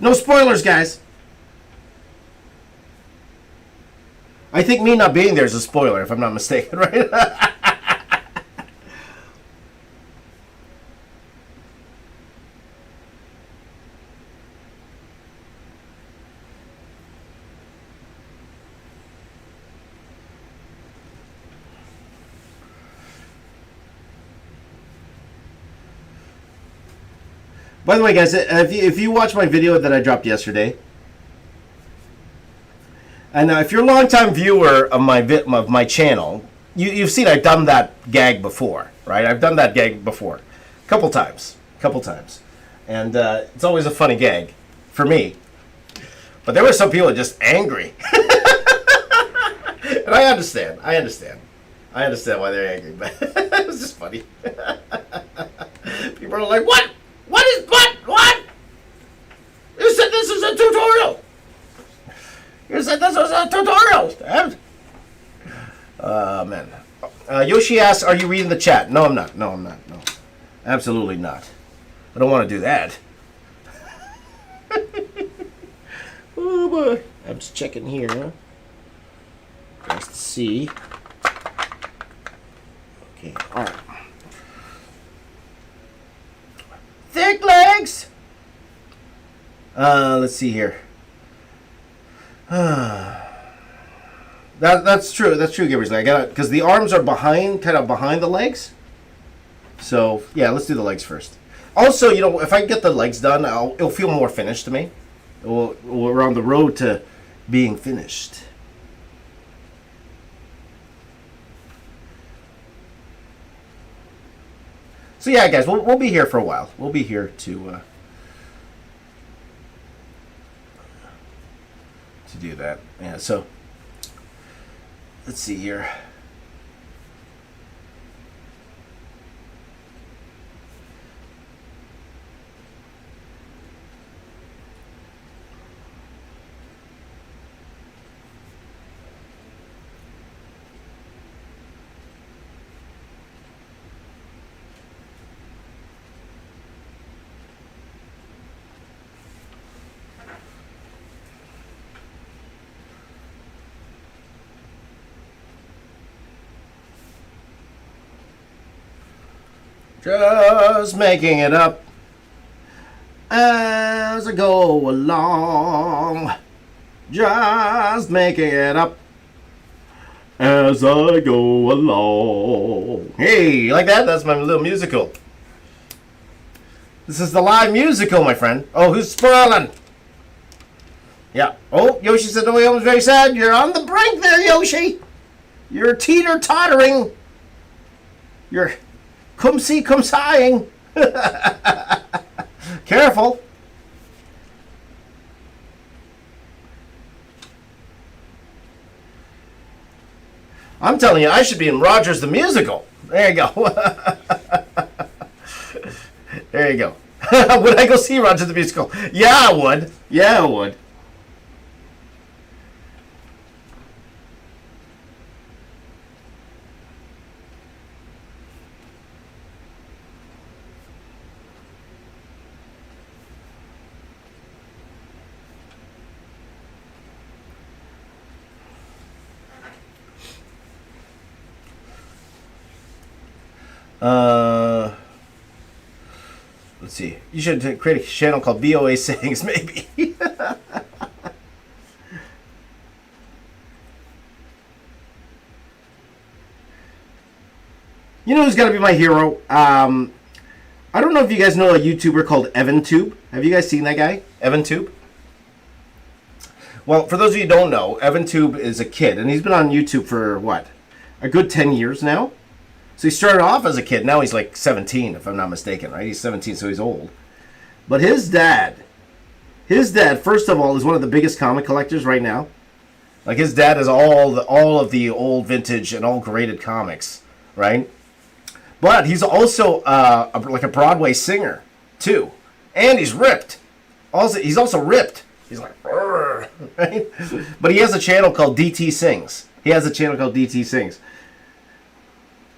A: No spoilers, guys. I think me not being there is a spoiler, if I'm not mistaken, right? By the way, guys, if you watch my video that I dropped yesterday, and if you're a long-time viewer of my channel, you've seen I've done that gag before, right? I've done that gag before, a couple times, and it's always a funny gag for me. But there were some people just angry, and I understand why they're angry, but it was just funny. People are like, "What? What? You said this is a tutorial." You said this was a tutorial. Man. Yoshi asks, "Are you reading the chat?" No, I'm not. No, absolutely not. I don't want to do that. Oh boy. I'm just checking here. Just to see. Okay. All right. Thick legs. Let's see here. That's true. That's true, Gibbers. I got it because the arms are kind of behind the legs. So yeah, let's do the legs first. Also, you know, if I get the legs done, it'll feel more finished to me. We're on the road to being finished. So yeah, guys, we'll be here for a while. We'll be here to do that. Yeah, so let's see here. Just making it up as I go along. Just making it up as I go along. Hey, you like that? That's my little musical. This is the live musical, my friend. Oh, who's spoiling? Yeah. Oh, Yoshi said, "No, I was very sad. You're on the brink there, Yoshi. You're teeter-tottering. You're cum-sighing. Careful." I'm telling you, I should be in Rogers the Musical. There you go. There you go. Would I go see Rogers the Musical? Yeah, I would. Yeah, I would. Let's see. You should create a channel called BOA Sayings, maybe. You know who's got to be my hero? I don't know if you guys know a YouTuber called EvanTube. Have you guys seen that guy? EvanTube? Well, for those of you who don't know, EvanTube is a kid, and he's been on YouTube for, what, a good 10 years now? So he started off as a kid. Now he's like 17, if I'm not mistaken, right? He's 17, so he's old. But his dad, first of all, is one of the biggest comic collectors right now. Like, his dad is all of the old vintage and all graded comics, right? But he's also like a Broadway singer, too. And he's ripped. He's also ripped. He's like, right? But he has a channel called DT Sings.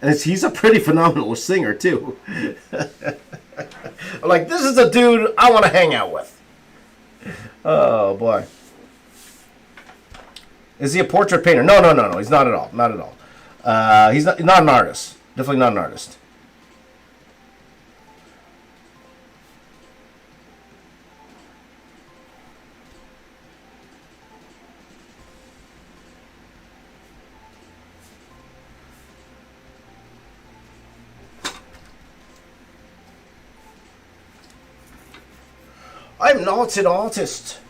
A: And he's a pretty phenomenal singer, too. I'm like, this is a dude I want to hang out with. Oh, boy. Is he a portrait painter? No. He's not at all. Not at all. He's not an artist. Definitely not an artist. I'm not an artist.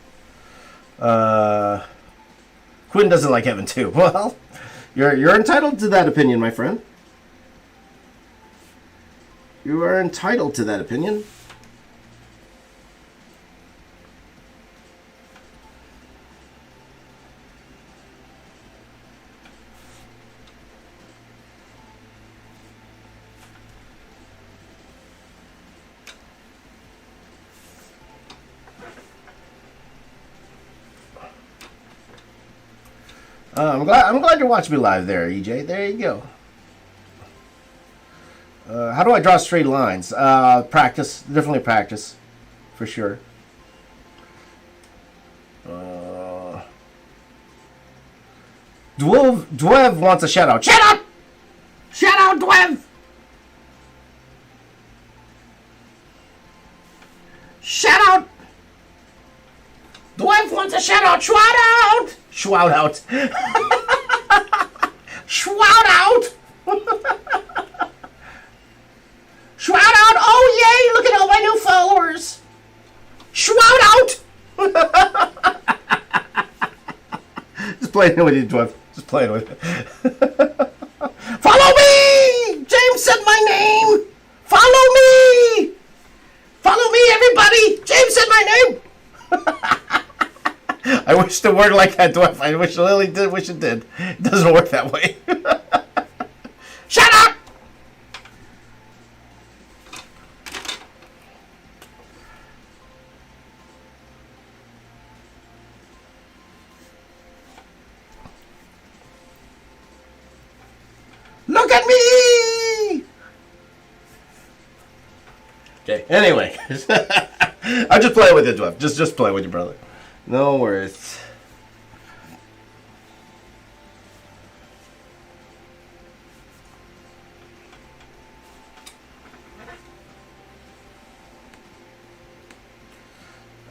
A: Quinn doesn't like Evan too. Well, you're entitled to that opinion, my friend. You are entitled to that opinion. I'm glad you're watching me live there, EJ. There you go. How do I draw straight lines? Practice. Definitely practice. For sure. Dwev wants a shout out. Shout out! Shout out, Dwev! Shout out! Dwev wants a shout out. Shout out! Shout out. Shout out! Shout out! Oh yay! Look at all my new followers! Shout out! Just playing with you, Dwev. Just playing with you. Follow me! James said my name! Follow me! Follow me, everybody! James said my name! I wish the word like that, Dwev. I wish Lily did. Wish it did. It doesn't work that way. Shut up! Look at me! Okay. Anyway, I'm just playing with you, Dwev. Just play with your brother. No worries.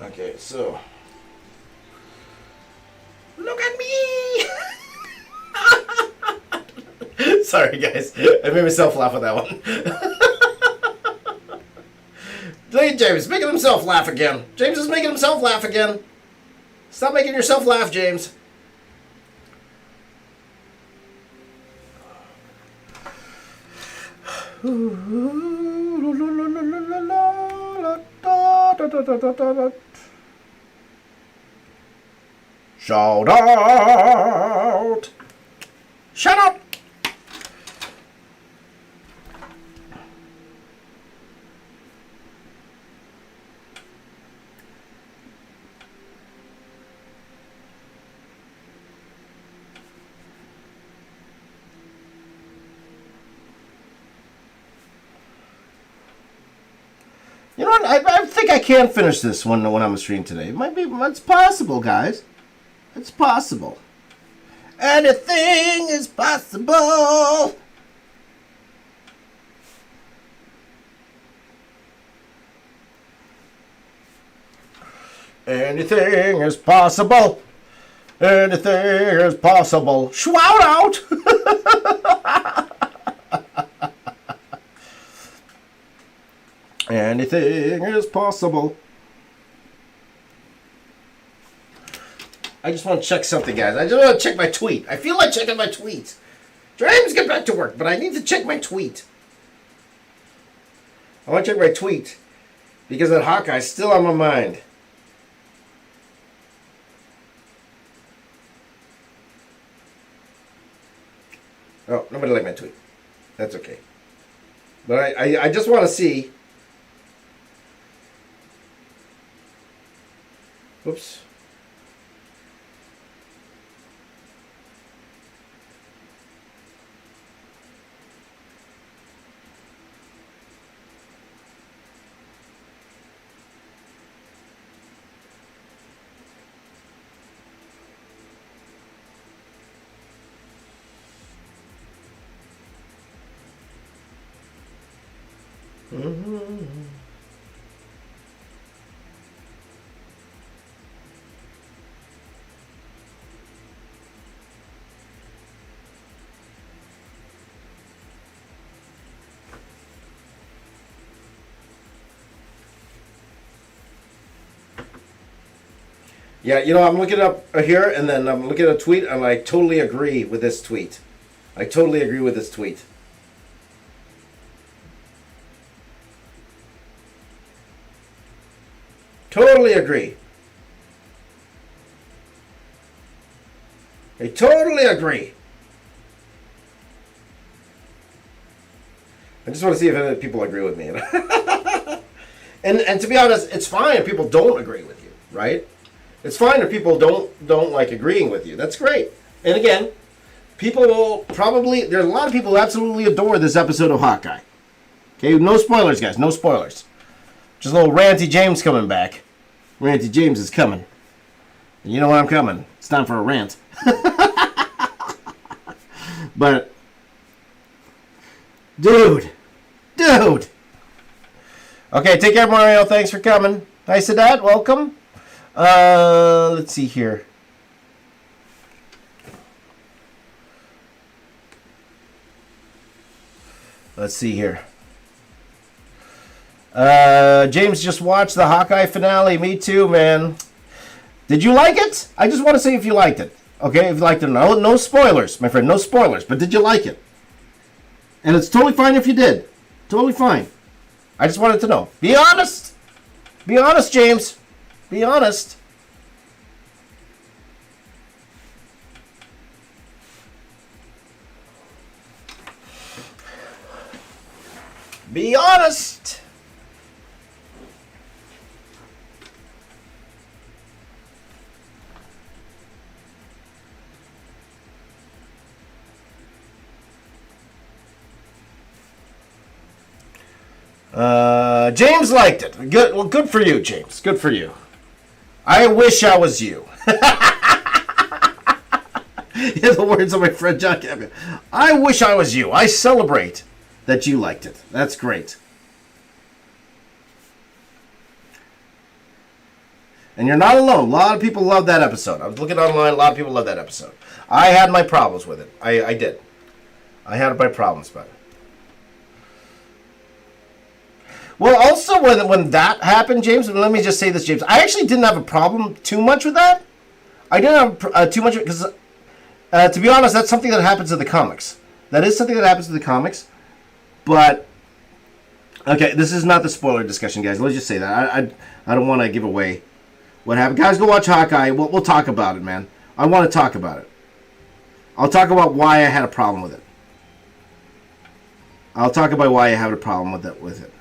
A: Okay, so look at me. Sorry, guys. I made myself laugh with that one. Look at James making himself laugh again. James is making himself laugh again. Stop making yourself laugh, James. Shout out! Shout out! You know what? I think I can finish this one when I'm streaming today. It might be. It's possible, guys. It's possible. Anything is possible. Anything is possible. Anything is possible. Shout out. Anything is possible. I just want to check something, guys. I just want to check my tweet. I feel like checking my tweet. James, get back to work, but I need to check my tweet. I want to check my tweet because that Hawkeye's still on my mind. Oh, nobody liked my tweet. That's okay. But I just want to see. Whoops. Yeah, you know, I'm looking up here, and then I'm looking at a tweet, and I totally agree with this tweet. I totally agree with this tweet. Totally agree. I totally agree. I just want to see if other people agree with me. and to be honest, it's fine if people don't agree with you, right? It's fine if people don't like agreeing with you. That's great. And again, people will probably, there's a lot of people who absolutely adore this episode of Hawkeye. Okay, no spoilers, guys. No spoilers. Just a little ranty James coming back. Ranty James is coming. And you know when I'm coming. It's time for a rant. But, dude. Okay, take care, Mario. Thanks for coming. Hi, Sadat. Welcome. Let's see here. James just watched the Hawkeye finale. Me too, man. Did you like it? I just want to say if you liked it. Okay, if you liked it. No spoilers, my friend. No spoilers. But did you like it? And it's totally fine if you did. Totally fine. I just wanted to know. Be honest. Be honest, James. Be honest. Be honest. James liked it. Good. Well, good for you, James. Good for you. I wish I was you. In the words of my friend John Kevin. I wish I was you. I celebrate that you liked it. That's great. And you're not alone. A lot of people love that episode. I was looking online. A lot of people love that episode. I had my problems with it. I did. I had my problems with it. Well, also, when that happened, James, let me just say this, James. I actually didn't have a problem too much with that. I didn't have too much because, to be honest, that's something that happens in the comics. That is something that happens in the comics, but okay, this is not the spoiler discussion, guys. Let's just say that I don't want to give away what happened. Guys, go watch Hawkeye. We'll talk about it, man. I want to talk about it. I'll talk about why I had a problem with it. I'll talk about why I had a problem with it.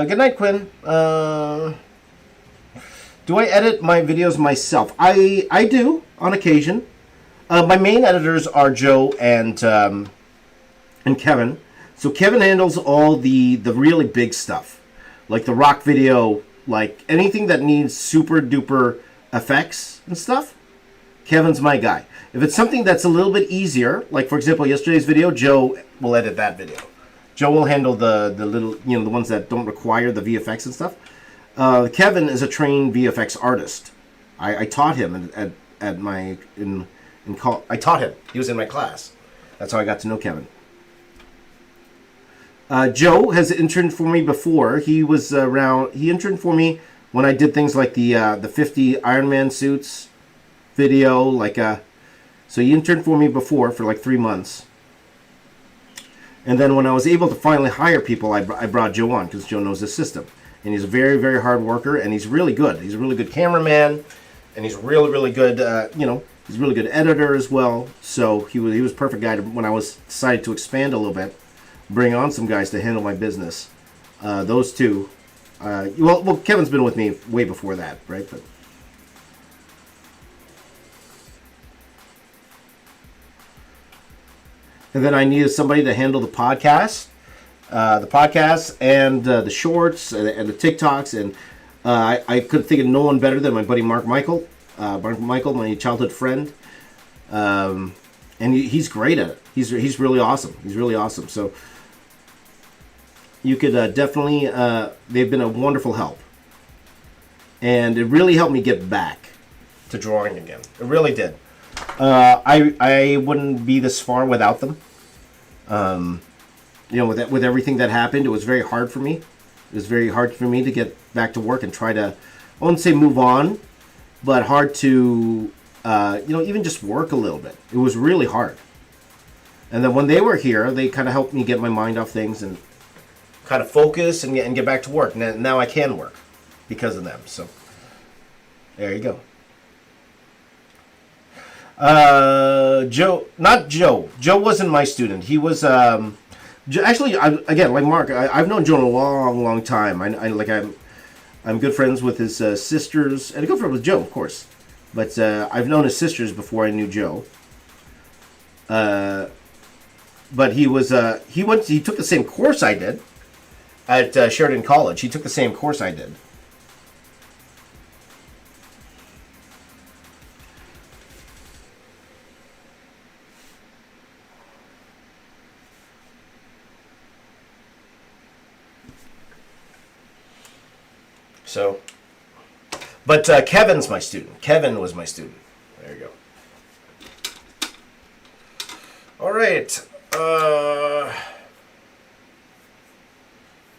A: Good night, Quinn. Do I edit my videos myself? I do on occasion. My main editors are Joe and Kevin. So Kevin handles all the really big stuff, like the rock video, like anything that needs super duper effects and stuff. Kevin's my guy. If it's something that's a little bit easier, like for example yesterday's video, Joe will edit that video. Joe will handle the little, the ones that don't require the VFX and stuff. Kevin is a trained VFX artist. I taught him at my I taught him. He was in my class. That's how I got to know Kevin. Joe has interned for me before. He was around. He interned for me when I did things like the 50 Iron Man suits video. So he interned for me before for like 3 months. And then when I was able to finally hire people, I brought Joe on because Joe knows the system. And he's a very, very hard worker, and he's really good. He's a really good cameraman, and he's really, really good, he's a really good editor as well. So he was a perfect guy when I was decided to expand a little bit, bring on some guys to handle my business. Those two, well, Kevin's been with me way before that, right? But and then I needed somebody to handle the podcast and the shorts and the TikToks. And I couldn't think of no one better than my buddy Mark Michael. Mark Michael, my childhood friend. And he's great at it. He's really awesome. He's really awesome. So you could definitely, they've been a wonderful help. And it really helped me get back to drawing again. It really did. I wouldn't be this far without them. With everything that happened, it was very hard for me. It was very hard for me to get back to work and try to, I wouldn't say move on, but hard to, even just work a little bit. It was really hard. And then when they were here, they kind of helped me get my mind off things and kind of focus and get back to work. Now I can work because of them. So there you go. Joe wasn't my student. He was actually, again, like Mark, I've known Joe a long, long time. I'm good friends with his sisters, and a good friend with Joe, of course. But I've known his sisters before I knew Joe. But he took the same course I did at Sheridan College. He took the same course I did. So, but Kevin's my student. Kevin was my student. There you go. All right.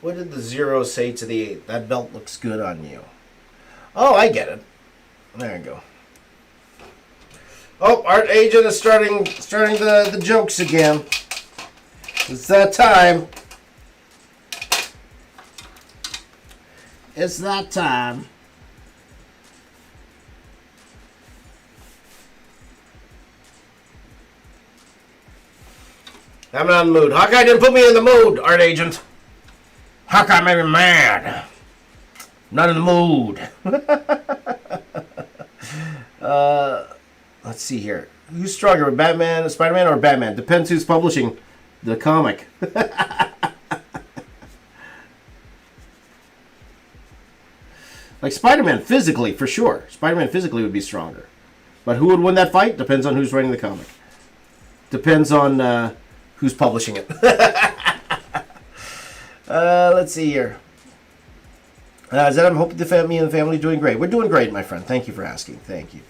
A: What did the 0 say to the 8? That belt looks good on you. Oh, I get it. There you go. Oh, Art Agent is starting the jokes again. It's that time. It's that time. I'm not in the mood. Hawkeye didn't put me in the mood, Art Agent. Hawkeye made me mad. I'm not in the mood. Let's see here. Who's stronger, Batman, Spider-Man, or Batman? Depends who's publishing the comic. Like Spider-Man physically, for sure. Spider-Man physically would be stronger. But who would win that fight? Depends on who's writing the comic. Depends on who's publishing it. Let's see here. Zed, I'm hoping me and the family are doing great. We're doing great, my friend. Thank you for asking. Thank you.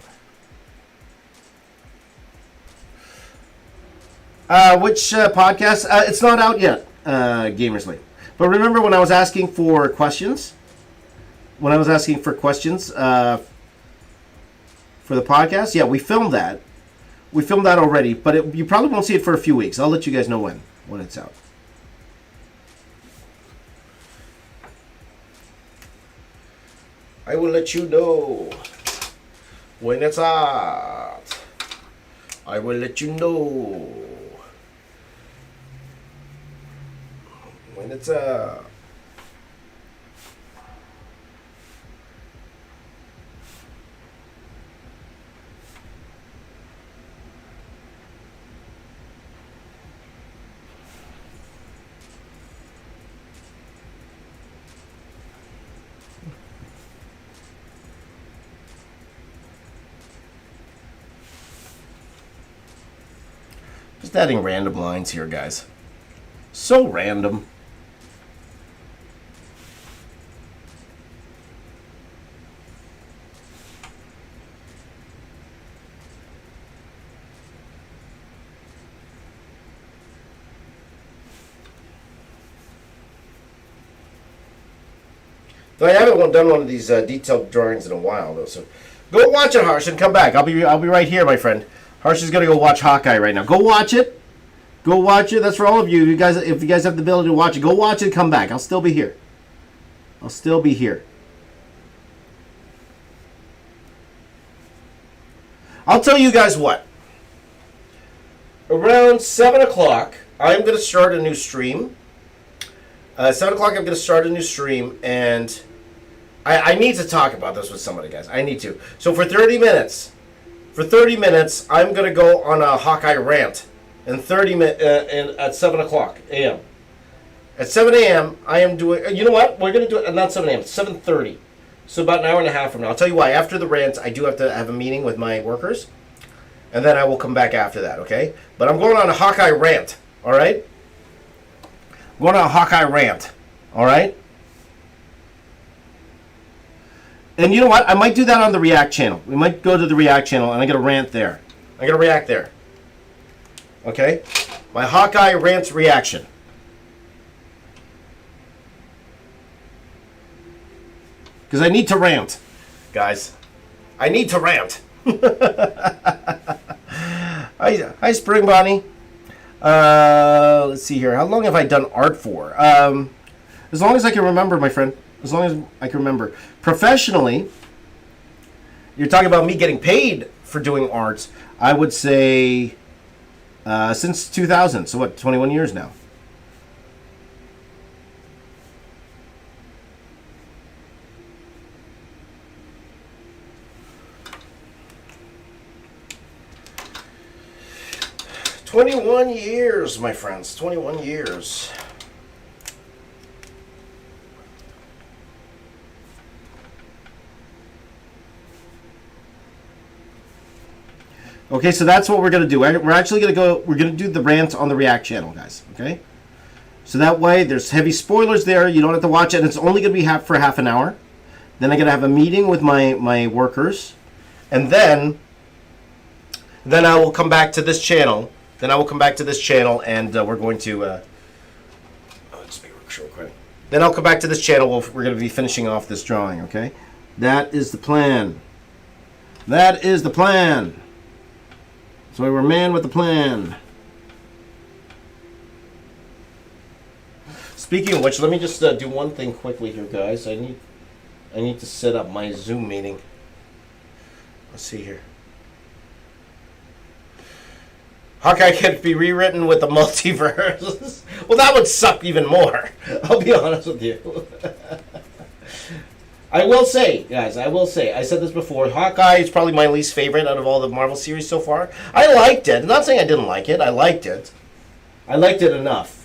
A: Which podcast? It's not out yet, Gamers League. But remember when I was asking for questions? For the podcast? Yeah, we filmed that. We filmed that already, but you probably won't see it for a few weeks. I'll let you guys know when it's out. I will let you know when it's out. I will let you know when it's out. Just adding random lines here, guys. So random. Though I haven't done one of these detailed drawings in a while, though. So go watch it, Harsh, and come back. I'll be right here, my friend. Harsh is gonna go watch Hawkeye right now. Go watch it. Go watch it. That's for all of you. You guys, if you guys have the ability to watch it, go watch it and come back. I'll still be here. I'll still be here. I'll tell you guys what. Around 7 o'clock, I'm going to start a new stream. 7 o'clock, I'm going to start a new stream, and I need to talk about this with somebody, guys. I need to. So for 30 minutes, I'm going to go on a Hawkeye rant in 30 minutes at 7 o'clock a.m. At 7 a.m., I am doing... You know what? We're going to do it... Not 7 a.m. It's 7:30. So about an hour and a half from now. I'll tell you why. After the rant, I do have to have a meeting with my workers. And then I will come back after that, okay? But I'm going on a Hawkeye rant, all right? I'm going on a Hawkeye rant, all right? And you know what? I might do that on the React channel. We might go to the React channel, and I'm going to rant there. I'm going to react there. Okay? My Hawkeye rant reaction. Because I need to rant, guys. I need to rant. Hi, Spring Bonnie. Let's see here. How long have I done art for? As long as I can remember, my friend. As long as I can remember. Professionally, you're talking about me getting paid for doing art. I would say since 2000. So what, 21 years now. "21 years, my friends. 21 years. Okay, so that's what we're going to do. We're actually going to go... We're going to do the rant on the React channel, guys. Okay? So that way, there's heavy spoilers there. You don't have to watch it. And it's only going to be for half an hour. Then I'm going to have a meeting with my workers. And then I will come back to this channel. And we're going to... let's make it real quick. Then I'll come back to this channel. We're going to be finishing off this drawing, okay? That is the plan. That is the plan. So we're man with the plan. Speaking of which, let me just do one thing quickly here, guys. I need to set up my Zoom meeting. Let's see here. Hawkeye can't be rewritten with the multiverse. Well, that would suck even more. I'll be honest with you. I will say, guys, I said this before, Hawkeye is probably my least favorite out of all the Marvel series so far. I liked it. I'm not saying I didn't like it. I liked it. I liked it enough.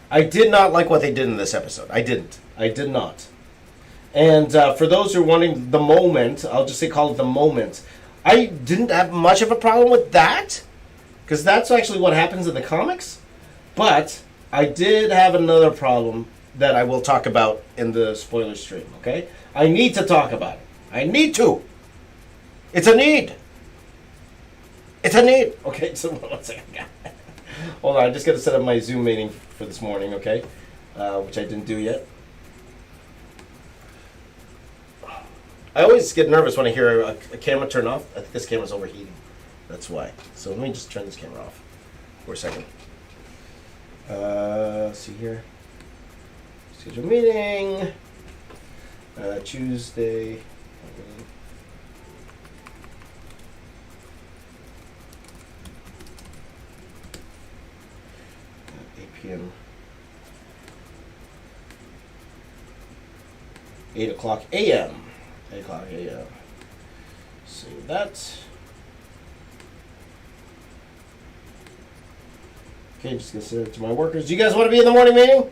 A: I did not like what they did in this episode. I didn't. I did not. And for those who are wanting the moment, I'll just call it the moment. I didn't have much of a problem with that, because that's actually what happens in the comics. But I did have another problem that I will talk about in the spoiler stream, okay? I need to talk about it. I need to. It's a need. It's a need. Okay, so one second. Hold on, I just got to set up my Zoom meeting for this morning, okay? Which I didn't do yet. I always get nervous when I hear a camera turn off. I think this camera's overheating. That's why. So let me just turn this camera off for a second. See here. Schedule meeting. Tuesday. 8 p.m. 8 o'clock a.m. 8 o'clock a.m. Save that. Okay, just gonna send it to my workers. Do you guys want to be in the morning meeting?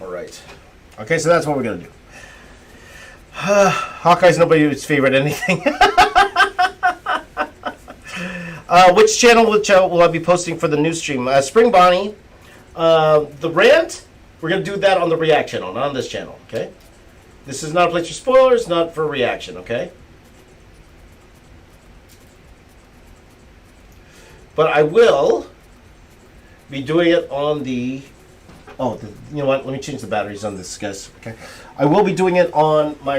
A: Alright. Okay, so that's what we're going to do. Hawkeye's nobody's favorite anything. Which channel will I be posting for the news stream? Spring Bonnie. The rant, we're going to do that on the React channel, not on this channel, okay? This is not a place for spoilers, not for reaction, okay? But I will be doing it on the... Oh, you know what? Let me change the batteries on this, guys. Okay, I will be doing it on my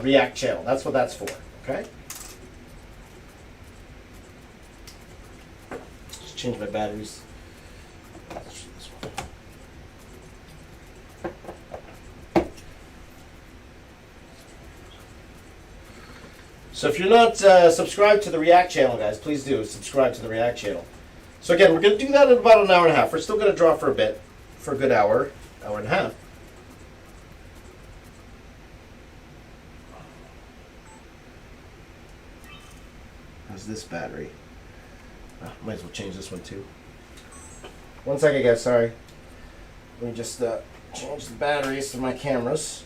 A: React channel. That's what that's for. Okay. Just change my batteries. So if you're not subscribed to the React channel, guys, please do subscribe to the React channel. So again, we're going to do that in about an hour and a half. We're still going to draw for a bit. For a good hour, hour and a half. How's this battery? Oh, might as well change this one too. 1 second, guys, sorry. Let me just change the batteries to my cameras.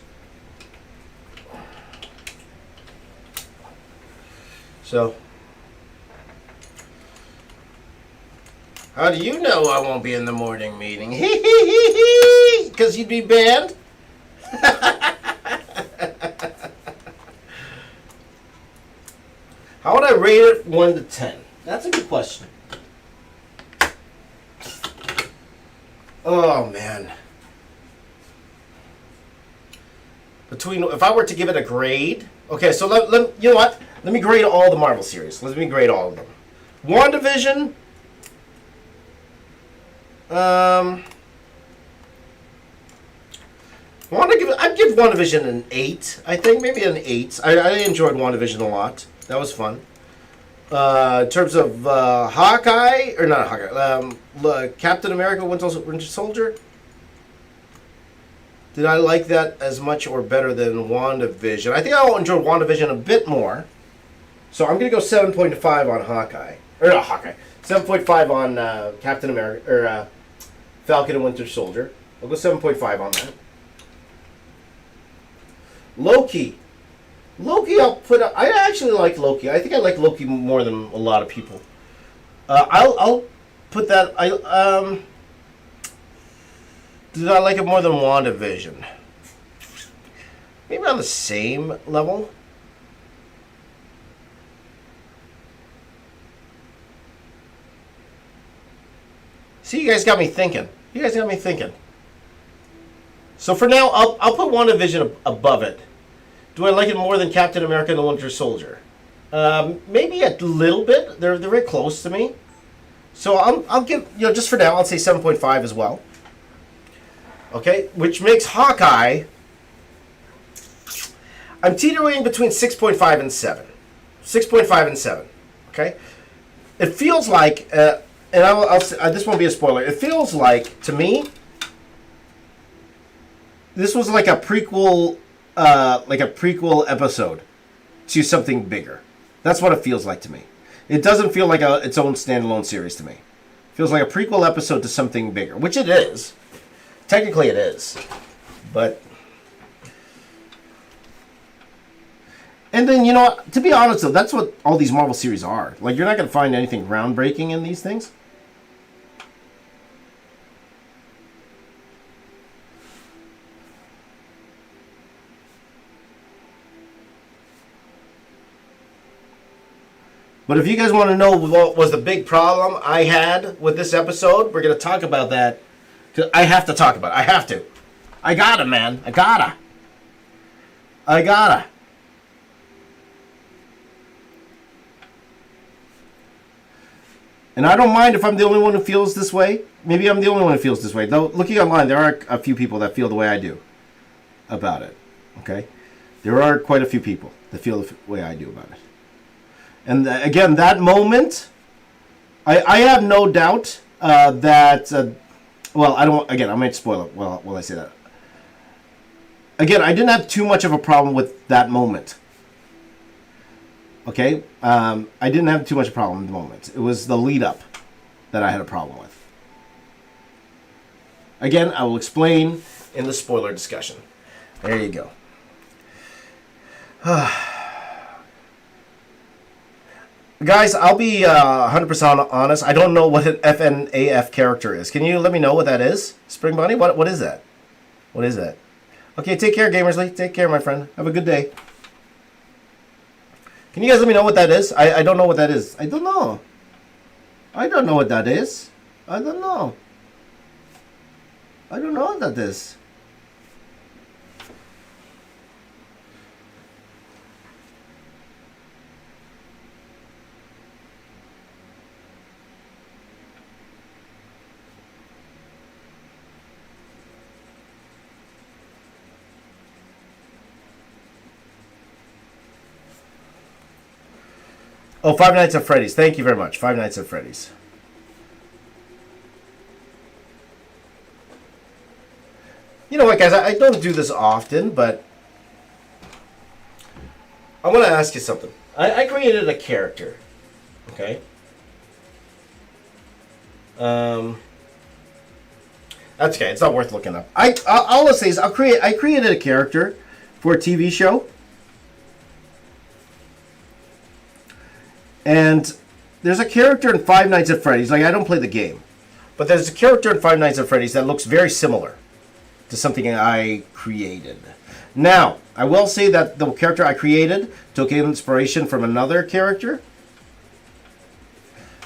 A: So, how do you know I won't be in the morning meeting? Because you'd be banned? How would I rate it 1 to 10? That's a good question. Oh, man. If I were to give it a grade... Okay, so you know what? Let me grade all the Marvel series. Let me grade all of them. WandaVision... I'd give WandaVision an 8. I think maybe an 8. I enjoyed WandaVision a lot. That was fun. In terms of Hawkeye, or not Hawkeye, Captain America, Winter Soldier. Did I like that as much or better than WandaVision? I think I enjoyed WandaVision a bit more. So I'm gonna go 7.5 on Hawkeye, or not Hawkeye. 7.5 on Captain America, or Falcon and Winter Soldier. I'll go 7.5 on that. Loki, I'll put. I actually like Loki. I think I like Loki more than a lot of people. I'll put that. Did I like it more than WandaVision? Maybe on the same level. See, you guys got me thinking. So for now, I'll put WandaVision above it. Do I like it more than Captain America and the Winter Soldier? Maybe a little bit. They're very close to me. So I'll give, just for now, I'll say 7.5 as well. Okay, which makes Hawkeye, I'm teetering between 6.5 and 7. 6.5 and 7. Okay? It feels like, and this won't be a spoiler, it feels like, to me, This was like a prequel episode to something bigger. That's what it feels like to me. It doesn't feel like its own standalone series to me. It feels like a prequel episode to something bigger, which it is. Technically, it is, but. And then, you know, to be honest, though, that's what all these Marvel series are. Like, you're not going to find anything groundbreaking in these things. But if you guys want to know what was the big problem I had with this episode, we're going to talk about that. I have to talk about it. I have to. I gotta, man. I gotta. And I don't mind if I'm the only one who feels this way. Maybe I'm the only one who feels this way. Though, looking online, there are a few people that feel the way I do about it. Okay? There are quite a few people that feel the way I do about it. And again, that moment, I have no doubt that... well, I don't... Again, I might spoil it while I say that. Again, I didn't have too much of a problem with that moment. Okay? I didn't have too much of a problem with the moment. It was the lead-up that I had a problem with. Again, I will explain in the spoiler discussion. There you go. Guys, I'll be 100% honest. I don't know what an FNaF character is. Can you let me know what that is? Spring Bunny? What is that? What is that? Okay, take care, Gamersley. Take care, my friend. Have a good day. Can you guys let me know what that is? I don't know what that is. I don't know. I don't know what that is. I don't know. I don't know what that is. Oh, Five Nights at Freddy's. Thank you very much. Five Nights at Freddy's. You know what, guys? I don't do this often, but I want to ask you something. I created a character. Okay? That's okay. It's not worth looking up. All I'll say is I created a character for a TV show. And there's a character in Five Nights at Freddy's. Like, I don't play the game. But there's a character in Five Nights at Freddy's that looks very similar to something I created. Now, I will say that the character I created took inspiration from another character.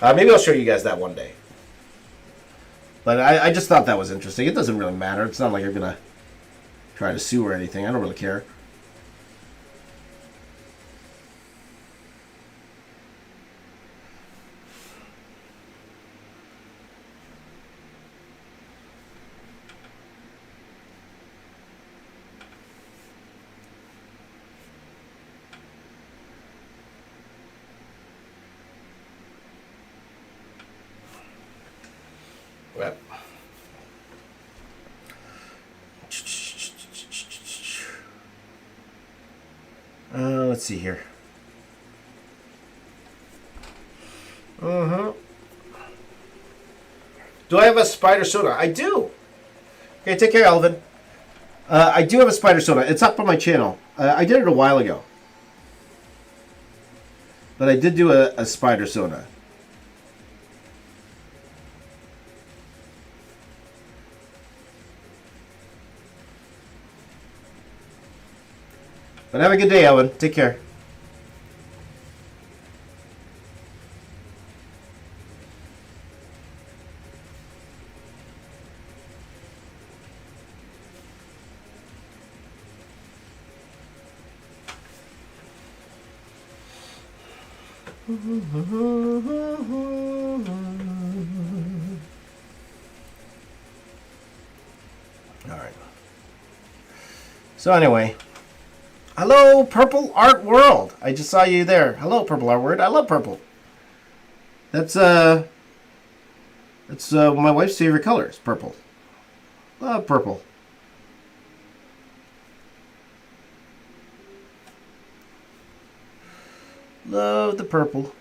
A: Maybe I'll show you guys that one day. But I just thought that was interesting. It doesn't really matter. It's not like I'm going to try to sue or anything. I don't really care. Let's see here. Do I have a spider soda? I do. Okay, take care, Alvin. I do have a spider soda. It's up on my channel. I did it a while ago. But I did do a spider soda. But have a good day, Alvin. Take care. All right. So anyway, hello, Purple Art World. I just saw you there. Hello, Purple Art World. I love purple. That's my wife's favorite color is purple. Love purple. Love the purple.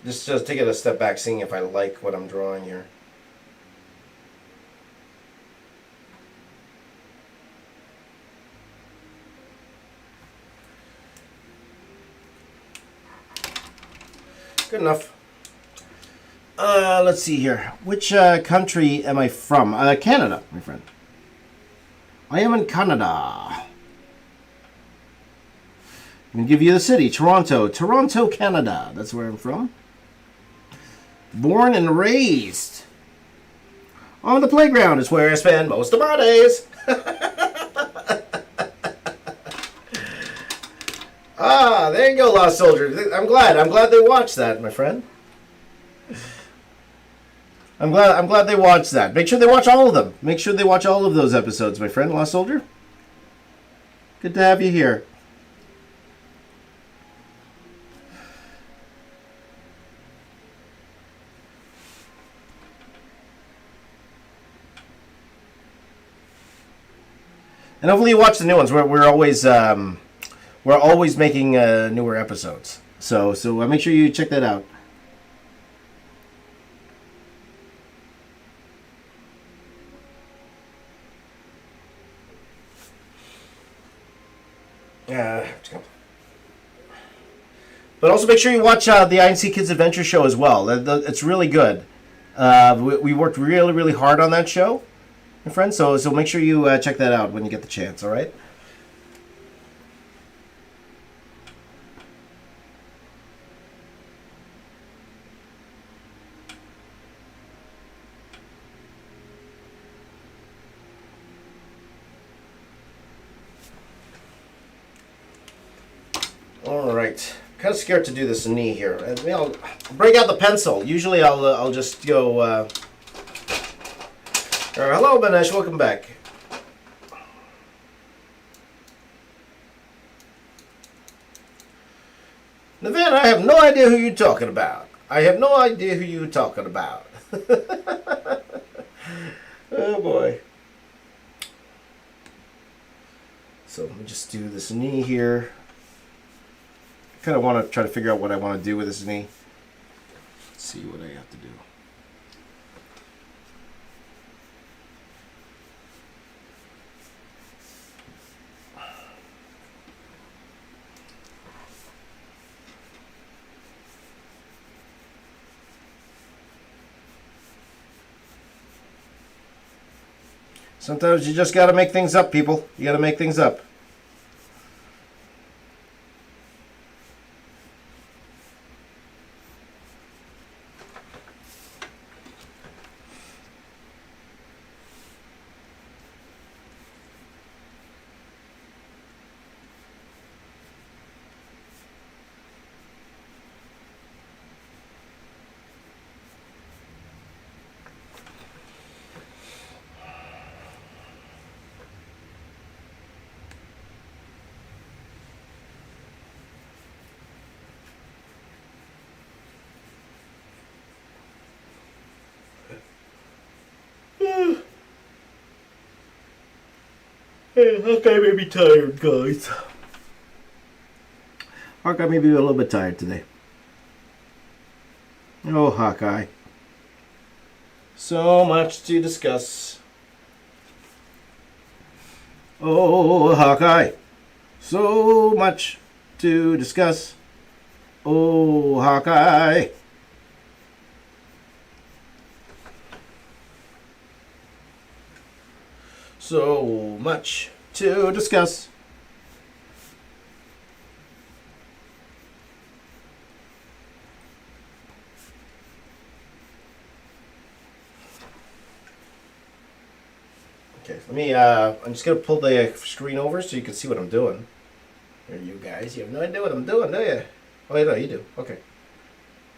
A: Just taking a step back, seeing if I like what I'm drawing here. Good enough. Let's see here. Which country am I from? Canada, my friend. I am in Canada. I'm going to give you the city, Toronto. Toronto, Canada. That's where I'm from. Born and raised on the playground is where I spend most of my days. Ah, there you go, Lost Soldier. I'm glad they watched that, my friend. I'm glad they watched that. Make sure they watch all of them. Make sure they watch all of those episodes, my friend, Lost Soldier. Good to have you here. And hopefully you watch the new ones. We're always making newer episodes. So make sure you check that out. But also make sure you watch the INC Kids Adventure Show as well. It's really good. We worked really, really hard on that show, my friend. So make sure you check that out when you get the chance. All right. All right. Kind of scared to do this knee here. I'll break out the pencil. Usually I'll just go. Hello, Banesh. Welcome back. Navan, I have no idea who you're talking about. Oh boy. So let me just do this knee here. Kind of want to try to figure out what I want to do with this knee. Let's see what I have to do. Sometimes you just got to make things up, people. You got to make things up. Hey, Hawkeye may be tired, guys. Hawkeye may be a little bit tired today. Oh, Hawkeye. So much to discuss. Oh, Hawkeye. So much to discuss. Oh, Hawkeye. So much to discuss. Okay, let me, I'm just going to pull the screen over so you can see what I'm doing. There you guys, you have no idea what I'm doing, do you? Oh, yeah, no, you do. Okay.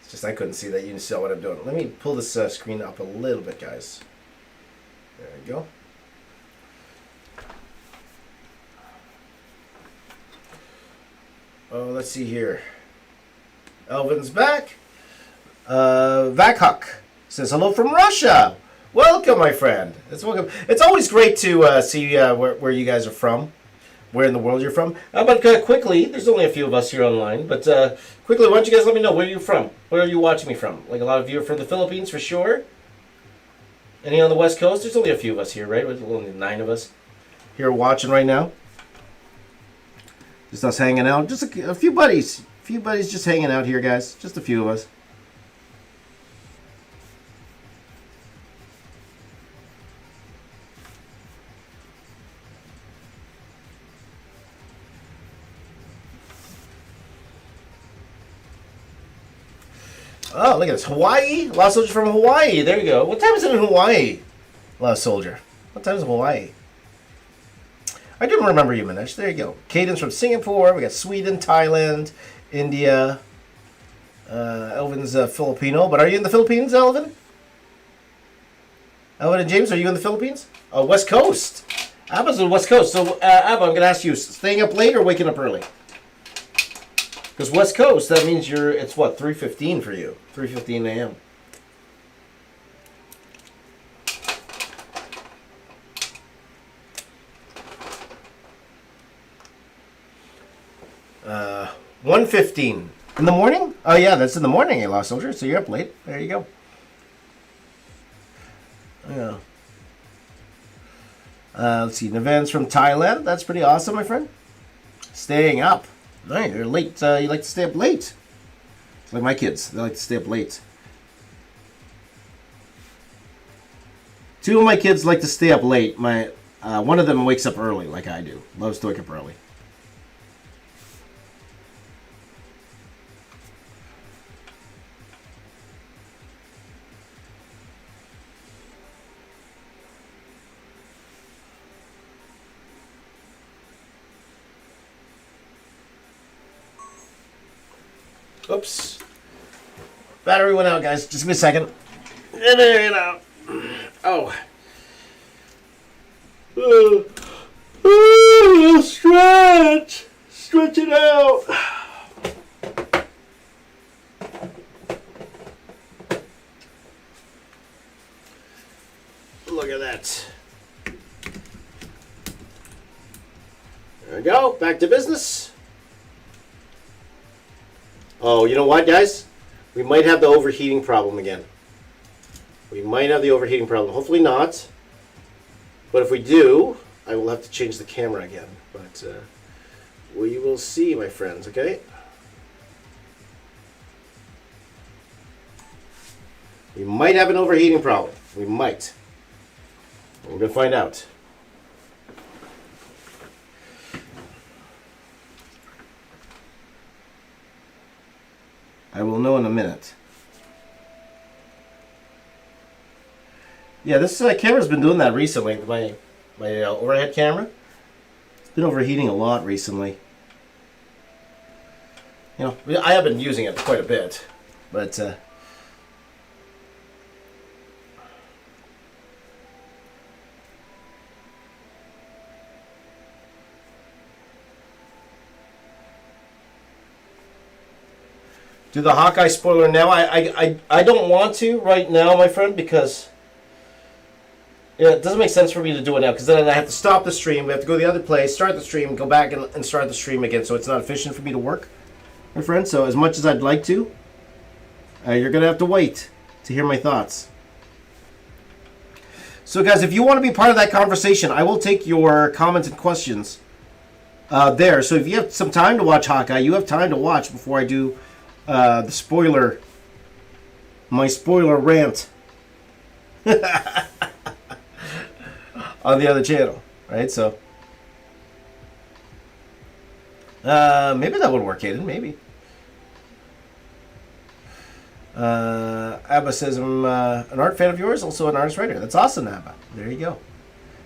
A: It's just I couldn't see that. You can see what I'm doing. Let me pull this screen up a little bit, guys. There we go. Oh, let's see here. Elvin's back. Vakhuk says hello from Russia. Welcome, my friend. It's welcome. It's always great to see where you guys are from, where in the world you're from. But quickly, there's only a few of us here online. But quickly, why don't you guys let me know where you're from? Where are you watching me from? Like a lot of you are from the Philippines for sure. Any on the West Coast? There's only a few of us here, right? There's only 9 of us here watching right now. Just us hanging out. Just a few buddies. A few buddies just hanging out here, guys. Just a few of us. Oh, look at this. Hawaii? Lost Soldier from Hawaii. There you go. What time is it in Hawaii? Lost Soldier. What time is it in Hawaii? I didn't remember you, Manish. There you go. Cadence from Singapore. We got Sweden, Thailand, India. Elvin's Filipino. But are you in the Philippines, Elvin? Elvin and James, are you in the Philippines? Oh, West Coast. Abba's on the West Coast. So, Abba, I'm going to ask you, staying up late or waking up early? Because West Coast, that means it's what, 3:15 for you? 3:15 a.m. Uh, 1:15 in the morning? Oh yeah, that's in the morning, you Lost Soldier. So you're up late. There you go. Yeah. Let's see, Navans from Thailand. That's pretty awesome, my friend. Staying up. Nice. You're late. You like to stay up late. It's like my kids. They like to stay up late. 2 of my kids like to stay up late. One of them wakes up early, like I do. Loves to wake up early. Oops. Battery went out, guys. Just give me a second. There you go. Oh. Stretch. Stretch it out. Look at that. There we go. Back to business. Oh, you know what, guys? We might have the overheating problem again. We might have the overheating problem. Hopefully not. But if we do, I will have to change the camera again. But we will see, my friends, okay? We might have an overheating problem. We might. We're going to find out. I will know in a minute. Yeah, this camera's been doing that recently. My overhead camera. It's been overheating a lot recently. You know, I have been using it quite a bit, but do the Hawkeye spoiler now. I don't want to right now, my friend, because it doesn't make sense for me to do it now, because then I have to stop the stream. We have to go to the other place, start the stream, go back and start the stream again. So it's not efficient for me to work, my friend. So as much as I'd like to, you're going to have to wait to hear my thoughts. So guys, if you want to be part of that conversation, I will take your comments and questions there. So if you have some time to watch Hawkeye, you have time to watch before I do the spoiler, my spoiler rant on the other channel, right? So maybe that would work, Aiden. Maybe. Abba says I'm an art fan of yours, also an artist writer. That's awesome, Abba. There you go.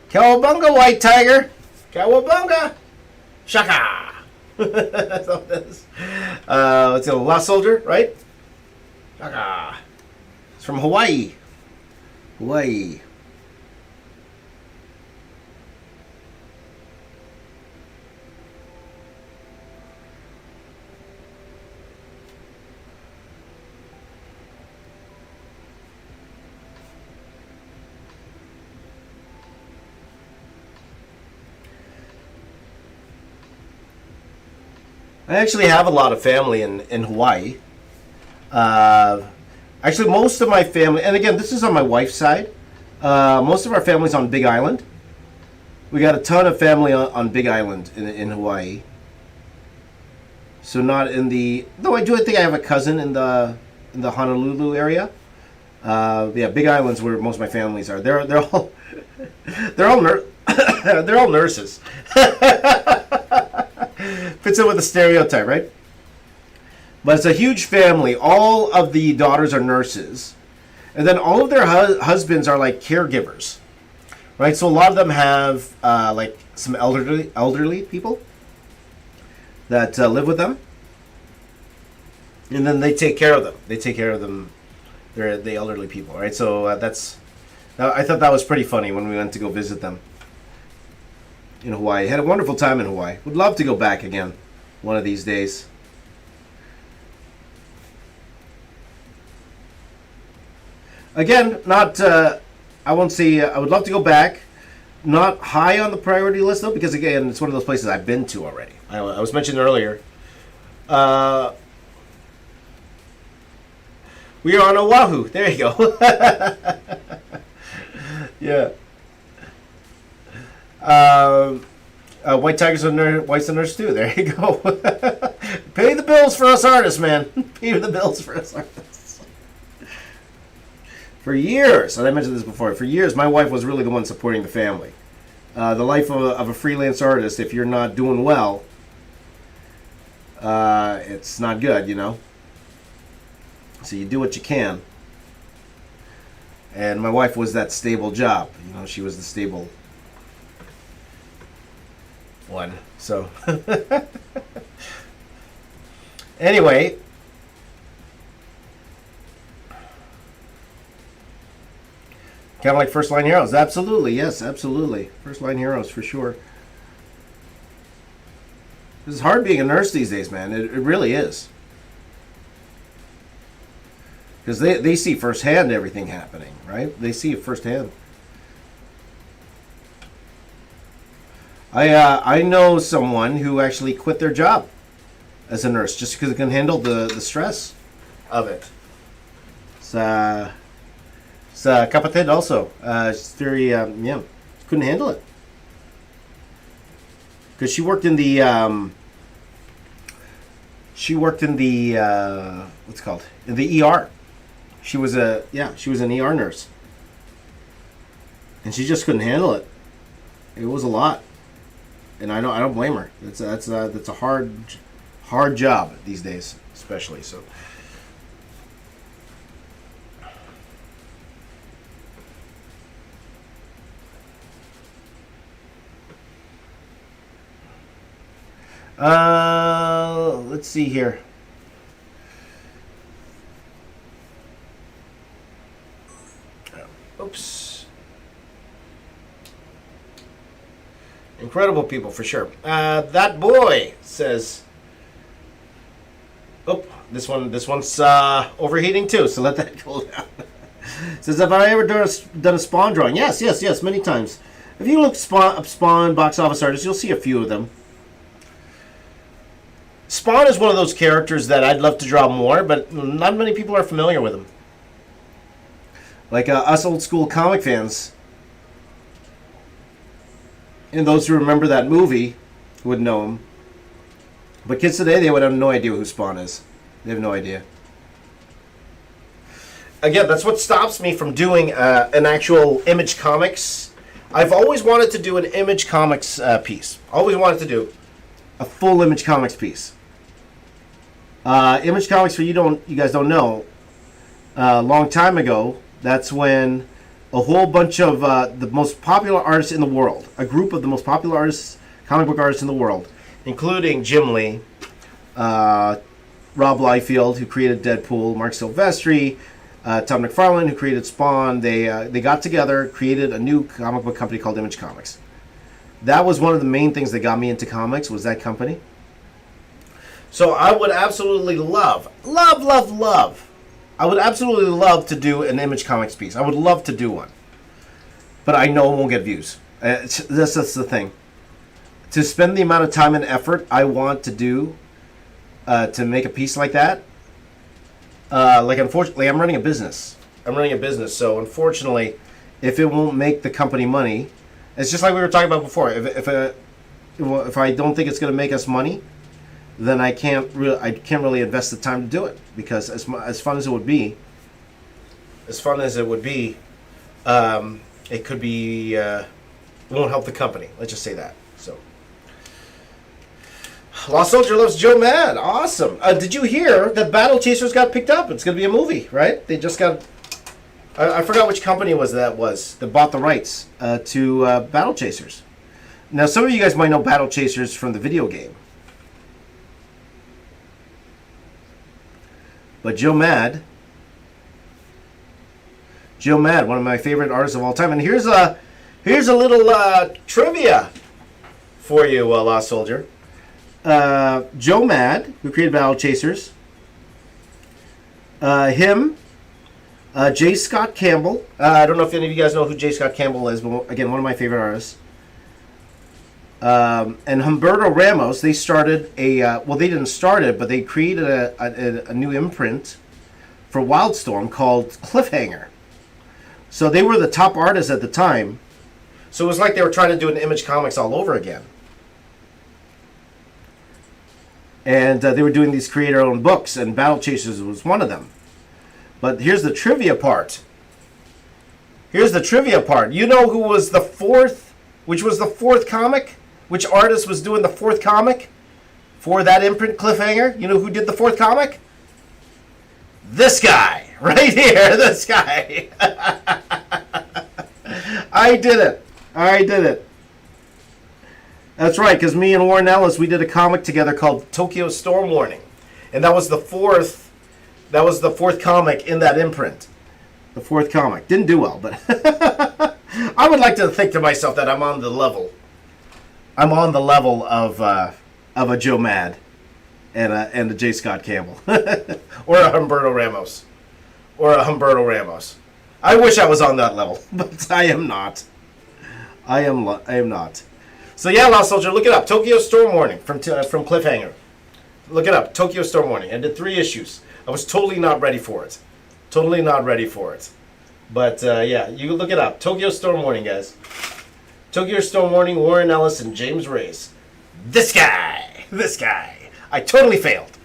A: Cowabunga, White Tiger. Cowabunga. Shaka. That's all it is. Let's go. Lost Soldier, right? Ah, it's from Hawaii. Hawaii. I actually have a lot of family in Hawaii. Actually, most of my family, and again, this is on my wife's side. Most of our family's on Big Island. We got a ton of family on Big Island in Hawaii. So not in the, though I do think I have a cousin in the Honolulu area. Yeah, Big Island's where most of my families are. They're all they're all nurses. Fits in with the stereotype, right? But it's a huge family. All of the daughters are nurses. And then all of their husbands are like caregivers. Right? So a lot of them have like some elderly people that live with them. And then they take care of them. They take care of them. They're the elderly people, right? So I thought that was pretty funny when we went to go visit them in Hawaii. Had a wonderful time in Hawaii. Would love to go back again one of these days. Again, not, I won't say, I would love to go back. Not high on the priority list, though, because, again, it's one of those places I've been to already. I was mentioned earlier. We are on Oahu. There you go. Yeah. White Tigers are White's a nurse, too. There you go. Pay the bills for us artists, man. Pay the bills for us artists. For years, and I mentioned this before, for years my wife was really the one supporting the family. The life of a freelance artist, if you're not doing well, it's not good, you know? So you do what you can. And my wife was that stable job. You know, she was the stable one. So, anyway. Kind of like first line heroes. Absolutely, yes, absolutely. First line heroes for sure. It's hard being a nurse these days, man. It really is. Because they see firsthand everything happening, right? They see it firsthand. I know someone who actually quit their job as a nurse just because it can handle the stress of it. It's kapatid also. It's very, yeah, couldn't handle it. Because she worked in the, what's it called? In the ER. She was an ER nurse. And she just couldn't handle it. It was a lot. And I don't blame her. That's a hard job these days, especially, so. Let's see here. Oops. Incredible people for sure. That boy says. Oh, this one's overheating too. So let that cool down. Says, have I ever done a Spawn drawing? Yes, many times. If you look up Spawn box office artists, you'll see a few of them. Spawn is one of those characters that I'd love to draw more, but not many people are familiar with him. Like us old school comic fans, and those who remember that movie would know him. But kids today, they would have no idea who Spawn is. They have no idea. Again, that's what stops me from doing an actual Image Comics. I've always wanted to do an Image Comics piece. Always wanted to do a full Image Comics piece. Image Comics, for you guys don't know, a long time ago, that's when a whole bunch of the most popular artists in the world, a group of the most popular artists, comic book artists in the world, including Jim Lee, Rob Liefeld, who created Deadpool, Mark Silvestri, Tom McFarlane, who created Spawn. They got together, created a new comic book company called Image Comics. That was one of the main things that got me into comics, was that company. So I would absolutely love, I would absolutely love to do an Image Comics piece. I would love to do one. But I know it won't get views. That's the thing. To spend the amount of time and effort I want to do to make a piece like that, unfortunately, I'm running a business. So unfortunately, if it won't make the company money, it's just like we were talking about before. If I don't think it's going to make us money, then I can't really invest the time to do it, because as fun as it would be, it could be it won't help the company. Let's just say that. So, Lost Soldier loves Joe Mad. Awesome. Did you hear that Battle Chasers got picked up? It's going to be a movie, right? They just got. I forgot which company that bought the rights to Battle Chasers. Now, some of you guys might know Battle Chasers from the video game. But Joe Mad, one of my favorite artists of all time. And here's a little trivia for you, Lost Soldier. Joe Mad, who created Battle Chasers, J. Scott Campbell. I don't know if any of you guys know who J. Scott Campbell is, but again, one of my favorite artists. And Humberto Ramos, they started they didn't start it, but they created a new imprint for Wildstorm called Cliffhanger. So they were the top artists at the time. So it was like they were trying to do an Image Comics all over again. And they were doing these creator-owned books, and Battle Chasers was one of them. But here's the trivia part. You know who was the fourth, which was the fourth comic? Which artist was doing the fourth comic for that imprint, Cliffhanger? You know who did the fourth comic? This guy, right here, this guy. I did it. That's right, because me and Warren Ellis, we did a comic together called Tokyo Storm Warning. And that was the fourth comic in that imprint. The fourth comic. Didn't do well, but I would like to think to myself that I'm on the level of a Joe Mad and a J. Scott Campbell. Or a Humberto Ramos. I wish I was on that level, but I am not. I am not. So yeah, Lost Soldier, look it up. Tokyo Storm Warning from Cliffhanger. Look it up. Tokyo Storm Warning. I did 3 issues. I was totally not ready for it. But yeah, you look it up. Tokyo Storm Warning, guys. Tokyo Storm Warning, Warren Ellis, and James Reyes. This guy. I totally failed.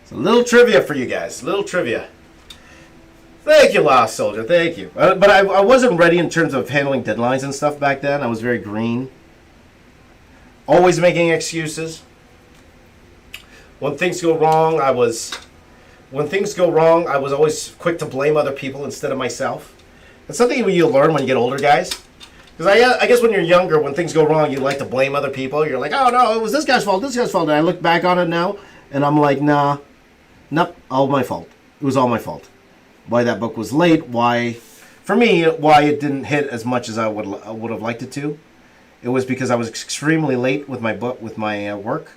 A: So a little trivia for you guys. Thank you, Lost Soldier. Thank you. But I wasn't ready in terms of handling deadlines and stuff back then. I was very green. Always making excuses. When things go wrong, I was always quick to blame other people instead of myself. It's something you learn when you get older, guys. Because I guess when you're younger, when things go wrong, you like to blame other people. You're like, oh no, it was this guy's fault. And I look back on it now, and I'm like, nope, all my fault. It was all my fault. Why that book was late, why it didn't hit as much as I would have liked it to. It was because I was extremely late with my work.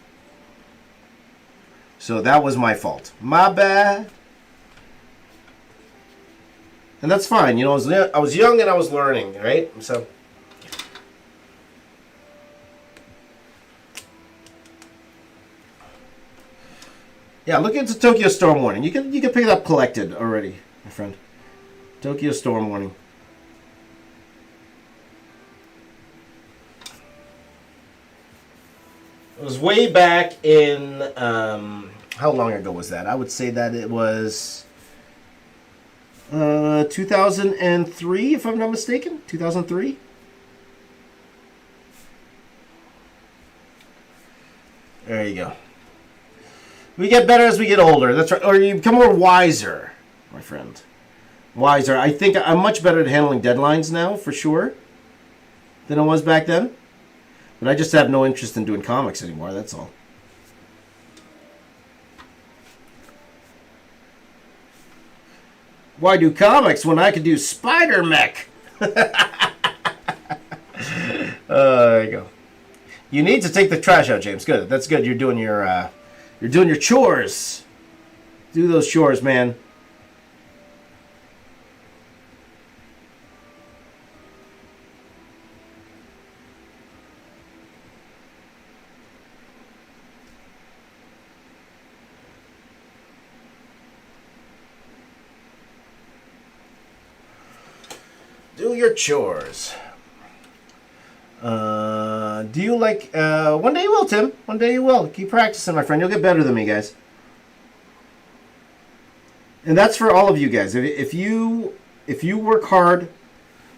A: So that was my fault. My bad. And that's fine. You know, I was young and I was learning, right? So yeah, look into Tokyo Storm Warning. You can pick it up collected already, my friend. Tokyo Storm Warning. It was way back in how long ago was that? I would say that it was 2003, if I'm not mistaken. 2003. There you go. We get better as we get older. That's right. Or you become more wiser, my friend. Wiser. I think I'm much better at handling deadlines now, for sure, than I was back then. But I just have no interest in doing comics anymore, that's all. Why do comics when I could do Spider-MECH? There you go. You need to take the trash out, James. Good. That's good. You're doing your chores. Do those chores, man. Do your chores. Do you like... one day you will, Tim. One day you will. Keep practicing, my friend. You'll get better than me, guys. And that's for all of you guys. If you work hard,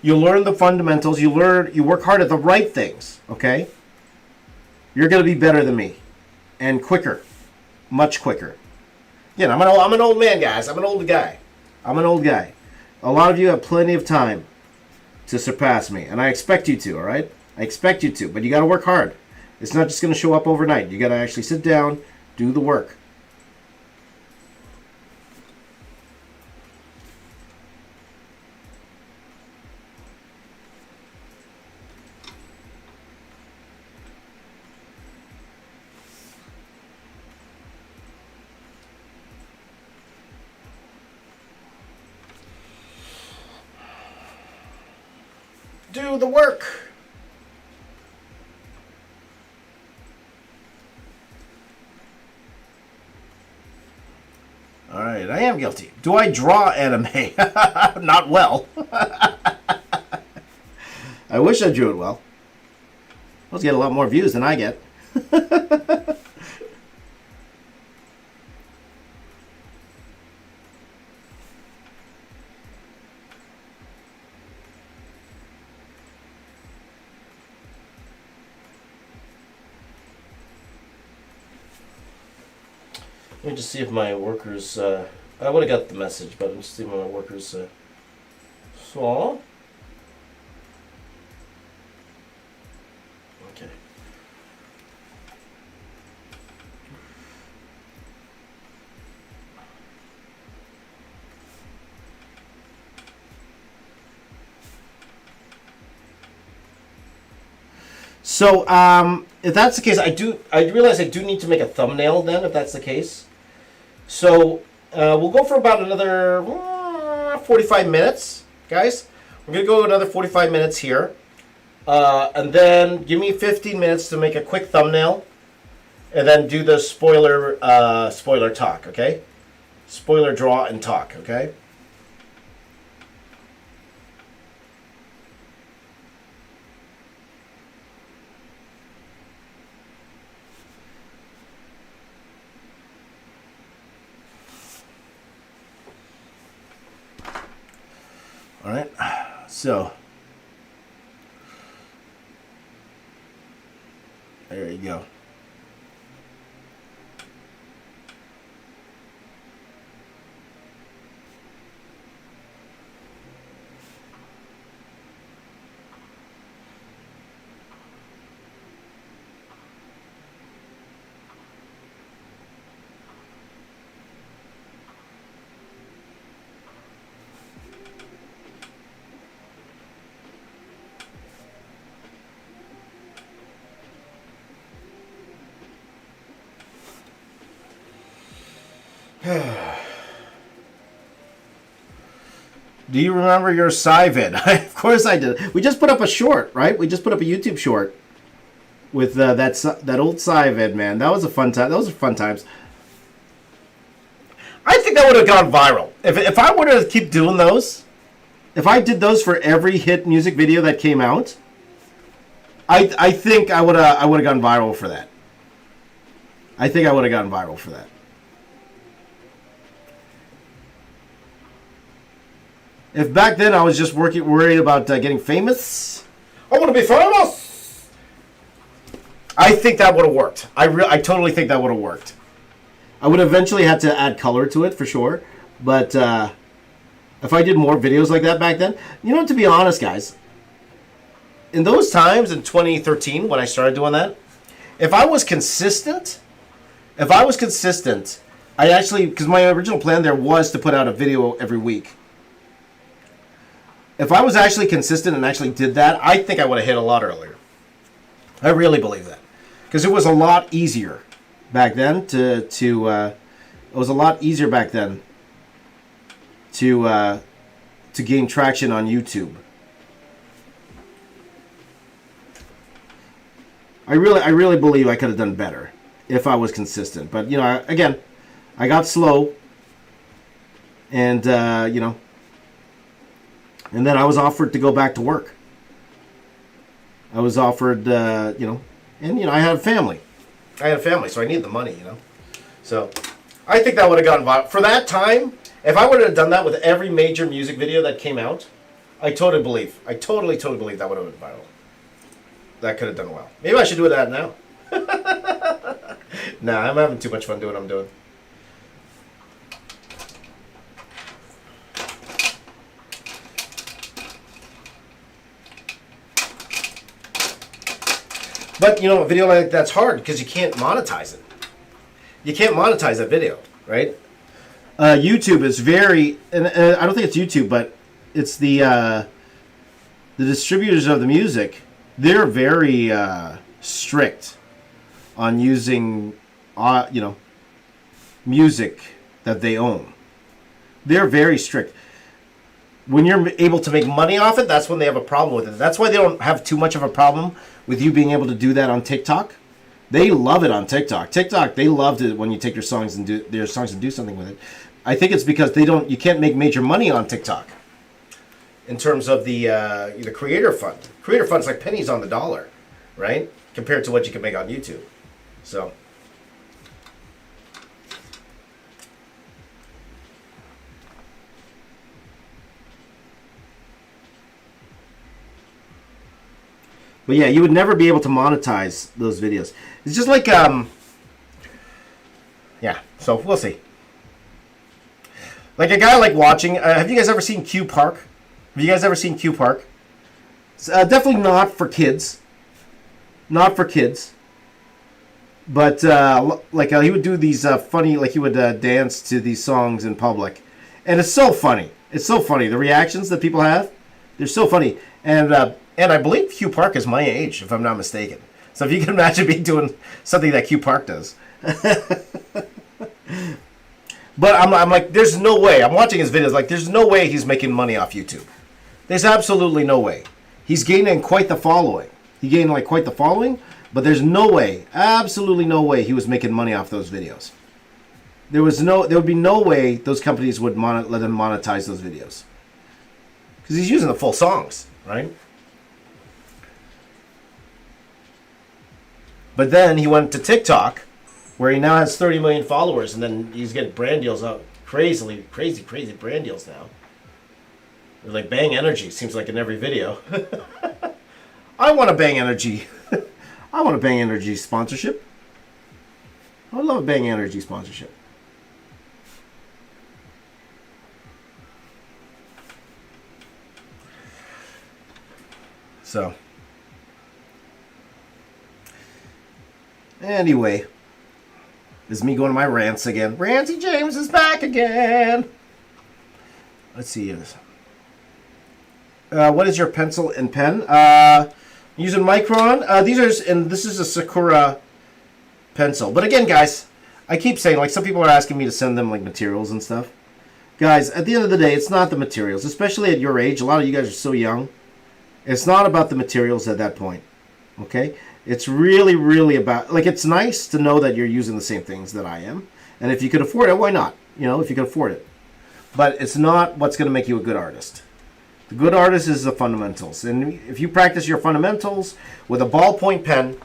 A: you learn the fundamentals. You work hard at the right things, okay? You're going to be better than me. And quicker. Much quicker. Again, I'm an old man, guys. I'm an old guy. I'm an old guy. A lot of you have plenty of time to surpass me, and I expect you to, all right? I expect you to, but you got to work hard. It's not just going to show up overnight. You got to actually sit down, do the work. Do the work. All right, I am guilty. Do I draw anime? Not well. I wish I drew it well. Let's get a lot more views than I get. Let me just see if my workers... I would have got the message, but let's see if my workers saw. Okay. So, if that's the case, I realize I do need to make a thumbnail then, if that's the case. So, we'll go for about another 45 minutes, guys. We're going to go another 45 minutes here. And then give me 15 minutes to make a quick thumbnail. And then do the spoiler talk, okay? Spoiler draw and talk, okay? All right, so there you go. Do you remember your Sci-Vid? Of course I did. We just put up a short, right? We just put up a YouTube short with that old Sci-Vid, man. That was a fun time. Those were fun times. I think that would have gone viral. If I were to keep doing those, if I did those for every hit music video that came out, I think I would have gone viral for that. I think I would have gone viral for that. If back then I was just worried about getting famous, I want to be famous. I think that would have worked. I totally think that would have worked. I would eventually have to add color to it for sure. But if I did more videos like that back then, you know, to be honest, guys, in those times in 2013 when I started doing that, if I was consistent, I actually, because my original plan there was to put out a video every week. If I was actually consistent and actually did that, I think I would have hit a lot earlier. I really believe that. Because it was a lot easier back then to gain traction on YouTube. I really believe I could have done better if I was consistent. But, you know, again, I got slow. And, you know, and then I was offered to go back to work. I was offered, you know, and, you know, I had a family. So I need the money, you know. So I think that would have gone viral. For that time, if I would have done that with every major music video that came out, I totally believe that would have been viral. That could have done well. Maybe I should do that now. Nah, I'm having too much fun doing what I'm doing. But, you know, a video like that's hard because you can't monetize it. You can't monetize that video, right? YouTube is very, and I don't think it's YouTube, but it's the distributors of the music. They're very strict on using, you know, music that they own. They're very strict. When you're able to make money off it, that's when they have a problem with it. That's why they don't have too much of a problem with you being able to do that on TikTok. They love it on TikTok. They loved it when you take your songs and do something with it. I think it's because you can't make major money on TikTok in terms of the creator fund. Creator fund's like pennies on the dollar, right? Compared to what you can make on YouTube. So. But yeah, you would never be able to monetize those videos. It's just like, yeah, so we'll see. Like a guy like watching, have you guys ever seen Q Park? Have you guys ever seen Q Park? It's, definitely not for kids. Not for kids. But, like, he would do these funny, like, he would dance to these songs in public. And it's so funny. It's so funny. The reactions that people have, they're so funny. And I believe Q Park is my age, if I'm not mistaken. So if you can imagine me doing something that Q Park does. But I'm like, there's no way. I'm watching his videos, like, there's no way he's making money off YouTube. There's absolutely no way. He's gaining quite the following. He gained, like, quite the following, but there's no way, absolutely no way he was making money off those videos. There would be no way those companies would let him monetize those videos. Because he's using the full songs, right? But then he went to TikTok, where he now has 30 million followers, and then he's getting brand deals out. Crazy brand deals now. They're like Bang Energy, seems like in every video. I want a Bang Energy. I want a Bang Energy sponsorship. I would love a Bang Energy sponsorship. So. Anyway. This is me going to my rants again. Ranty James is back again. Let's see. What is your pencil and pen? Using Micron. This is a Sakura pencil. But again, guys, I keep saying, like, some people are asking me to send them, like, materials and stuff. Guys, at the end of the day, it's not the materials. Especially at your age. A lot of you guys are so young. It's not about the materials at that point. Okay? It's really, really about, like, it's nice to know that you're using the same things that I am. And if you could afford it, why not? You know, if you could afford it. But it's not what's going to make you a good artist. The good artist is the fundamentals. And if you practice your fundamentals with a ballpoint pen,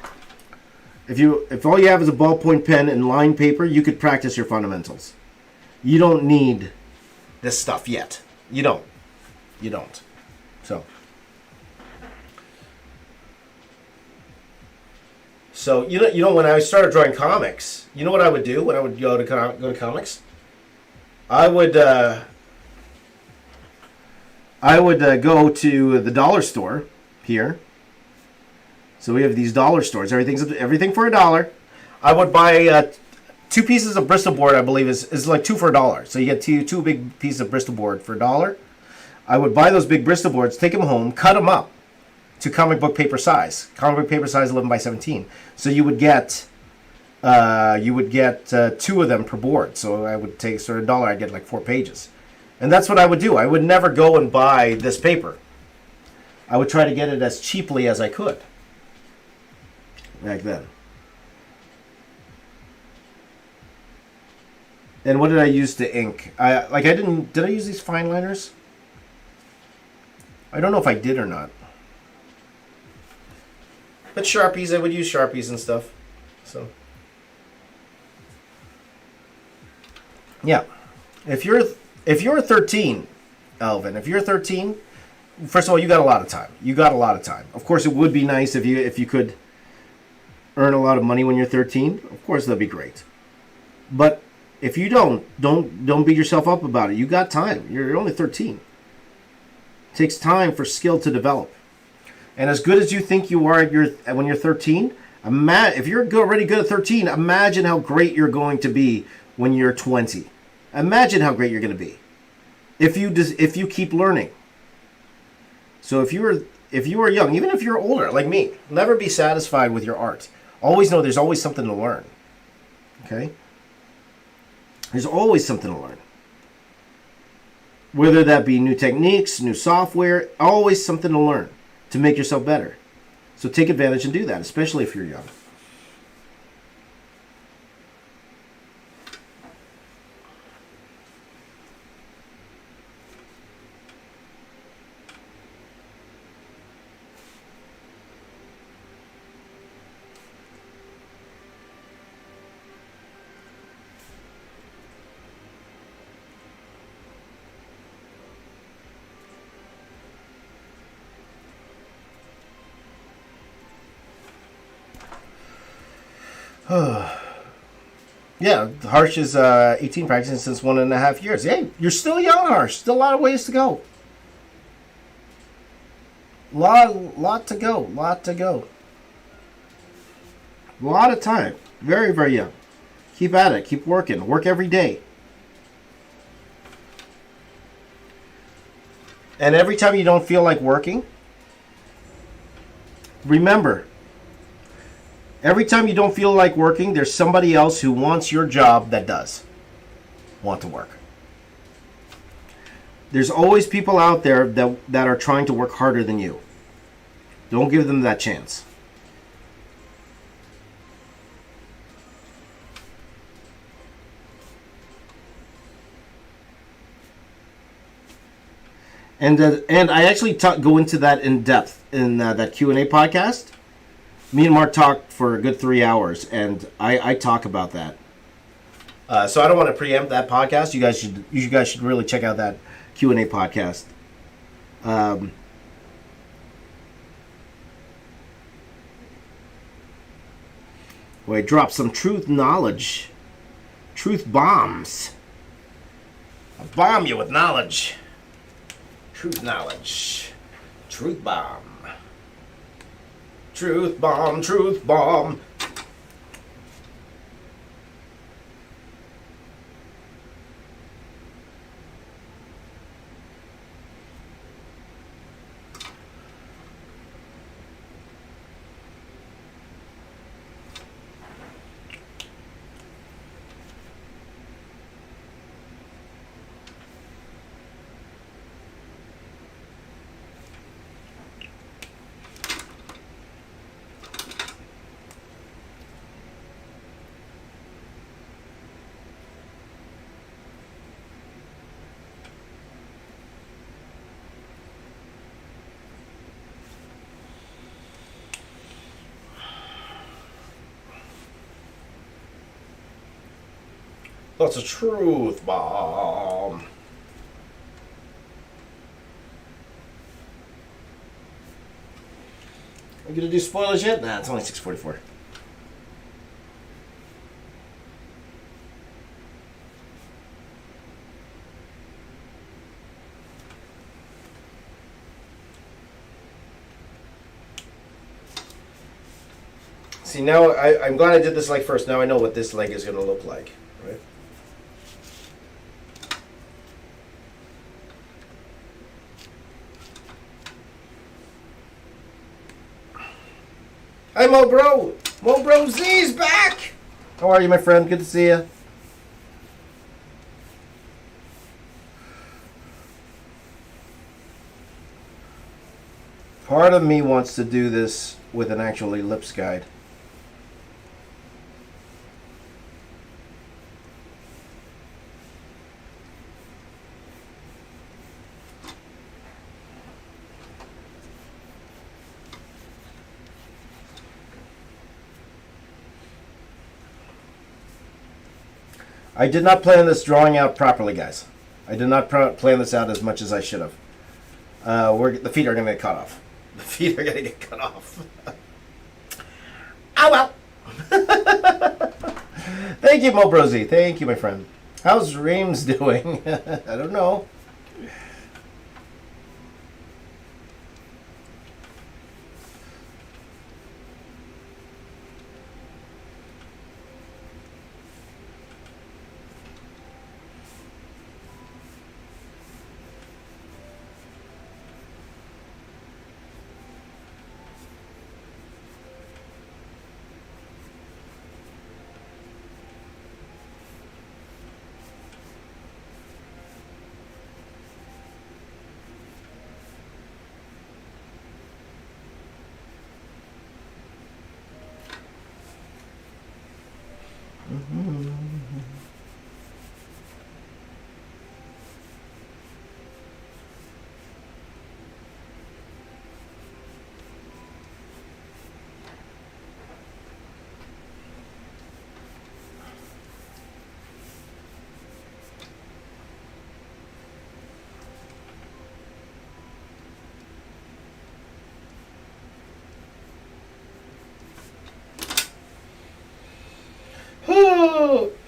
A: if all you have is a ballpoint pen and lined paper, you could practice your fundamentals. You don't need this stuff yet. You don't. You don't. So when I started drawing comics, you know what I would do when I would go to comics? I would go to the dollar store here. So we have these dollar stores. Everything for $1. I would buy 2 pieces of Bristol board. I believe is like 2 for $1. So you get two big pieces of Bristol board for $1. I would buy those big Bristol boards, take them home, cut them up to comic book paper size. Comic book paper size 11 by 17. So you would get 2 of them per board. So I would take sort of $1. I'd get like 4 pages, and that's what I would do. I would never go and buy this paper. I would try to get it as cheaply as I could back then. And what did I use to ink? Did I use these fine liners? I don't know if I did or not. But Sharpies, I would use Sharpies and stuff. So, yeah. If you're 13, Alvin, if you're 13, first of all, you got a lot of time. Of course, it would be nice if you could earn a lot of money when you're 13. Of course, that'd be great. But if you don't beat yourself up about it. You got time. You're only 13. It takes time for skill to develop. And as good as you think you are when you're 13, if you're already good at 13, imagine how great you're going to be when you're 20. Imagine how great you're going to be if you keep learning. So if you are young, even if you're older like me, never be satisfied with your art. Always know there's always something to learn. Okay? There's always something to learn. Whether that be new techniques, new software, always something to learn to make yourself better. So take advantage and do that, especially if you're young. Yeah, Harsh is 18, practicing since 1.5 years. Hey, you're still young, Harsh. Still a lot of ways to go. Lot to go. A lot of time. Very, very young. Keep at it. Keep working. Work every day. And every time you don't feel like working, remember, every time you don't feel like working, there's somebody else who wants your job that does want to work. There's always people out there that are trying to work harder than you. Don't give them that chance. And I actually go into that in depth in that Q&A podcast. Me and Mark talked for a good 3 hours, and I talk about that. So I don't want to preempt that podcast. You guys should really check out that Q&A podcast. Where I drop some truth knowledge, truth bombs. I'll bomb you with knowledge. Truth knowledge. Truth bomb. Truth bomb, truth bomb. That's a truth bomb. I'm gonna do spoilers yet? Nah, it's only 6:44. See, now I'm glad I did this leg first. Now I know what this leg is going to look like. Right? Hi, Mo Bro. Mo Bro Z's back. How are you, my friend? Good to see you. Part of me wants to do this with an actual ellipse guide. I did not plan this drawing out properly, guys. I did not plan this out as much as I should have. The feet are going to get cut off. The feet are going to get cut off. Oh, well. Thank you, Mo Brosy. Thank you, my friend. How's Reams doing? I don't know.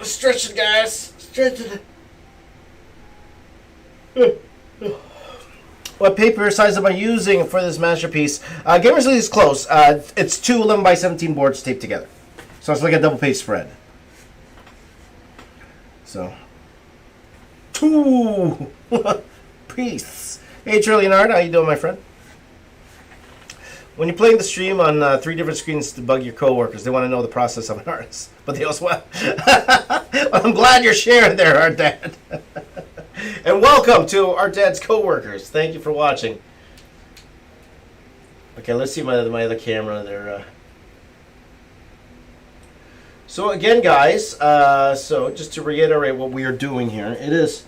A: Stretch it, guys. Stretch it. What paper size am I using for this masterpiece? Gamers League is close. It's two 11x17 boards taped together. So it's like a double page spread. So. Two. Peace. Hey, Trillianard. How you doing, my friend? When you're playing the stream on 3 different screens to bug your coworkers, they want to know the process of an artist. But they also want... Well, I'm glad you're sharing there, Art Dad. And welcome to Art Dad's coworkers. Thank you for watching. Okay, let's see my other camera there. So again, guys, so just to reiterate what we are doing here, it is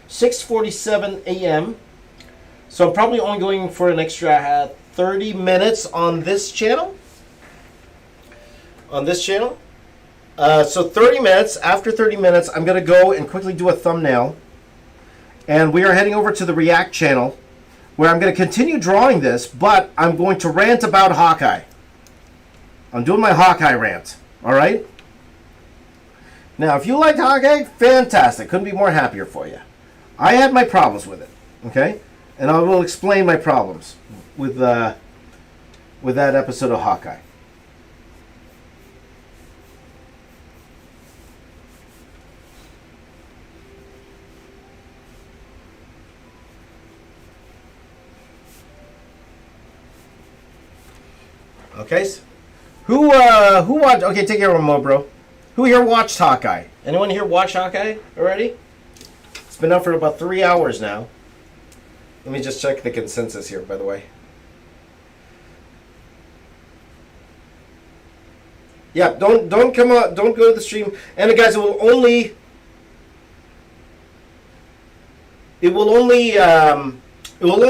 A: 6:47 a.m. So I'm probably only going for an extra 30 minutes on this channel. So 30 minutes. After 30 minutes, I'm going to go and quickly do a thumbnail. And we are heading over to the React channel, where I'm going to continue drawing this, but I'm going to rant about Hawkeye. I'm doing my Hawkeye rant. All right? Now, if you liked Hawkeye, fantastic. Couldn't be more happier for you. I had my problems with it. Okay? And I will explain my problems with that episode of Hawkeye. Okay, so who watched? Okay, take care of him, Mo, bro. Who here watched Hawkeye? Anyone here watch Hawkeye already? It's been out for about 3 hours now. Let me just check the consensus here, by the way. Yeah, don't come out, don't go to the stream. And guys, it will only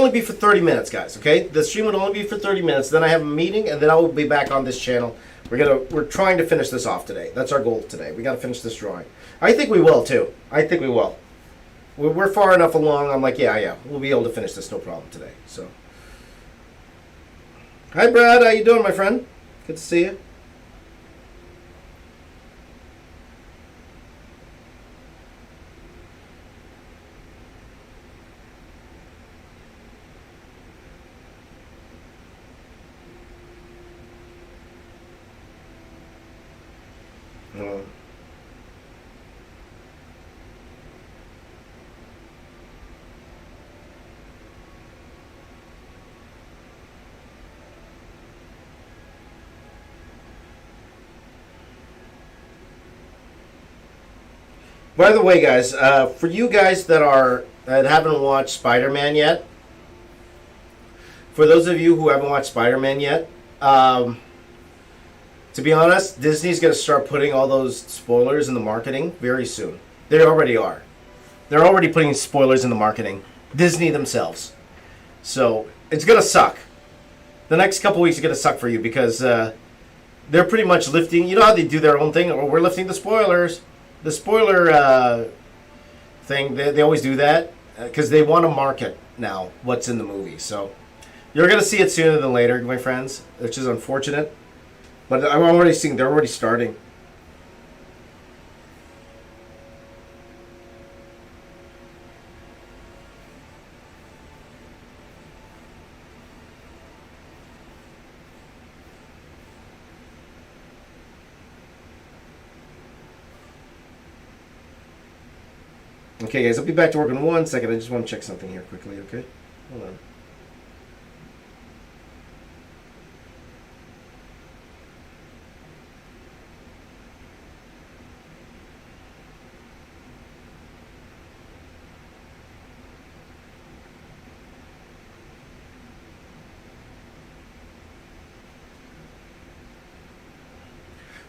A: be for 30 minutes, guys. Okay, the stream would only be for 30 minutes. Then I have a meeting, and then I will be back on this channel. We're trying to finish this off today. That's our goal today. We got to finish this drawing. I think we will too. I think we will. We're far enough along. I'm like, yeah, we'll be able to finish this no problem today. So, hi Brad, how you doing, my friend? Good to see you. By the way, guys, for you guys that haven't watched Spider-Man yet, for those of you who haven't watched Spider-Man yet, to be honest, Disney's going to start putting all those spoilers in the marketing very soon. They already are. They're already putting spoilers in the marketing. Disney themselves. So it's going to suck. The next couple weeks are going to suck for you because they're pretty much lifting. You know how they do their own thing? Oh, we're lifting the spoilers. The spoiler thing, they always do that because they want to market now what's in the movie. So you're going to see it sooner than later, my friends, which is unfortunate. But I'm already seeing they're already starting. Okay, guys, I'll be back to work in 1 second. I just want to check something here quickly, okay? Hold on.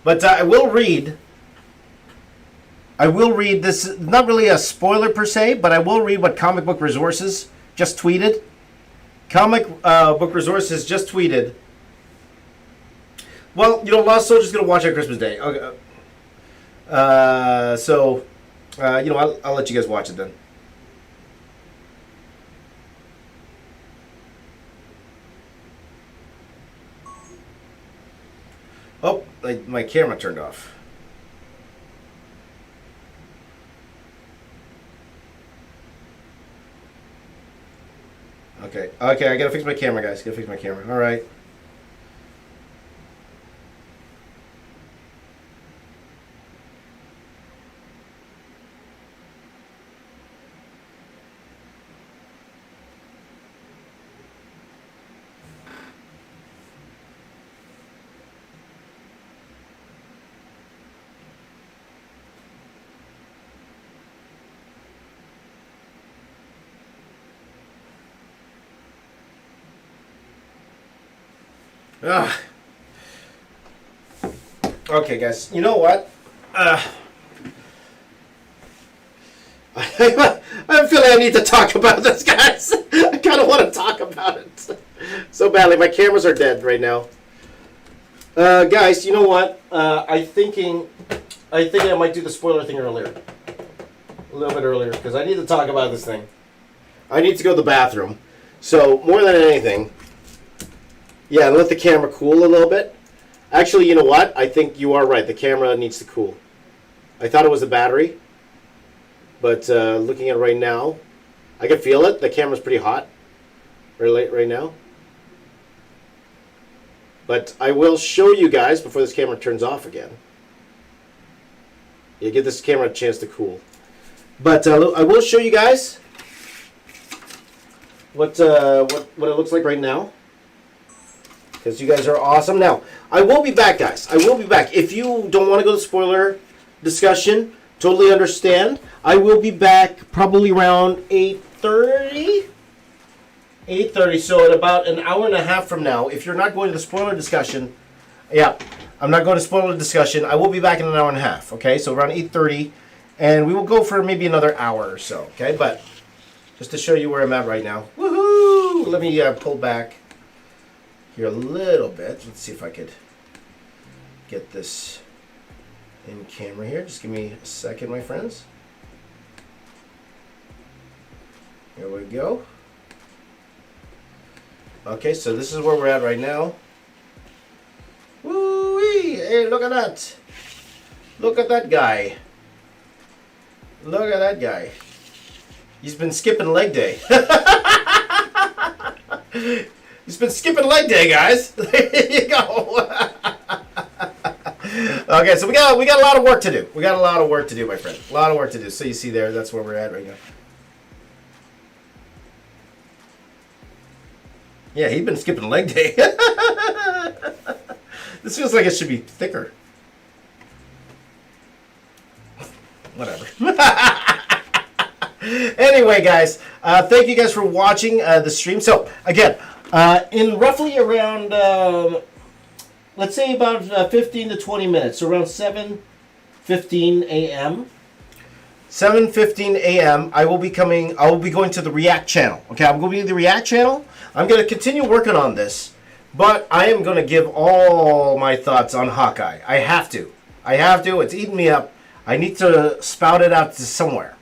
A: But I will read this, not really a spoiler per se, but I will read what Comic Book Resources just tweeted. Comic Book Resources just tweeted, well, you know, Lost Soldier's going to watch on Christmas Day. Okay. You know, I'll let you guys watch it then. Oh, my camera turned off. Okay, I gotta fix my camera, guys. Gotta fix my camera. All right. Ugh. Okay, guys. You know what? I feel like I need to talk about this, guys. I kind of want to talk about it so badly. My cameras are dead right now. Guys, you know what? I think I might do the spoiler thing earlier. A little bit earlier, because I need to talk about this thing. I need to go to the bathroom. So, more than anything... Yeah, let the camera cool a little bit. Actually, you know what? I think you are right. The camera needs to cool. I thought it was the battery. But looking at it right now, I can feel it. The camera's pretty hot right now. But I will show you guys before this camera turns off again. Yeah, give this camera a chance to cool. But I will show you guys what it looks like right now. Because you guys are awesome. Now, I will be back, guys. I will be back. If you don't want to go to spoiler discussion, totally understand. I will be back probably around 8:30. 8:30. So at about an hour and a half from now, if you're not going to the spoiler discussion, yeah, I'm not going to spoiler discussion. I will be back in an hour and a half. Okay, so around 8:30, and we will go for maybe another hour or so. Okay, but just to show you where I'm at right now. Woohoo! Let me pull back here a little bit. Let's see if I could get this in camera here. Just give me a second, my friends. Here we go. Okay, so this is where we're at right now. Woo-wee! Hey, look at that. Look at that guy. Look at that guy. He's been skipping leg day. He's been skipping leg day, guys. There you go. Okay, so we got a lot of work to do. We got a lot of work to do, my friend. A lot of work to do. So you see there, that's where we're at right now. Yeah, he's been skipping leg day. This feels like it should be thicker. Whatever. Anyway, guys, thank you guys for watching the stream. So, again, in roughly around, let's say about 15 to 20 minutes, so around 7:15 a.m., 7:15 a.m. I will be going to the React channel. Okay, I'm going to be in the React channel. I'm going to continue working on this, but I am going to give all my thoughts on Hawkeye. I have to. It's eating me up. I need to spout it out to somewhere.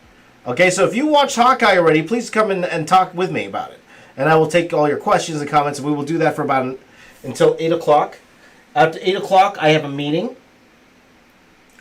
A: Okay, so if you watched Hawkeye already, please come in and talk with me about it. And I will take all your questions and comments, and we will do that for about until 8 o'clock. After 8 o'clock, I have a meeting.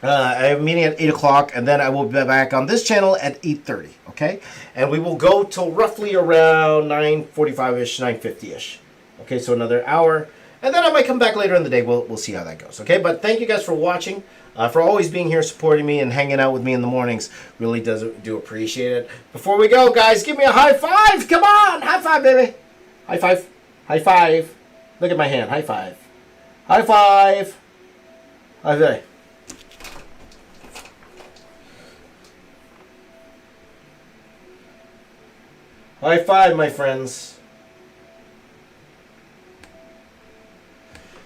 A: I have a meeting at 8 o'clock, and then I will be back on this channel at 8:30, okay? And we will go till roughly around 9:45-ish, 9:50-ish. Okay, so another hour. And then I might come back later in the day. We'll see how that goes, okay? But thank you guys for watching, for always being here, supporting me, and hanging out with me in the mornings. Really do appreciate it. Before we go, guys, give me a high five. Come on, high five, baby. High five. High five. Look at my hand. High five. High five. High five. High five, my friends.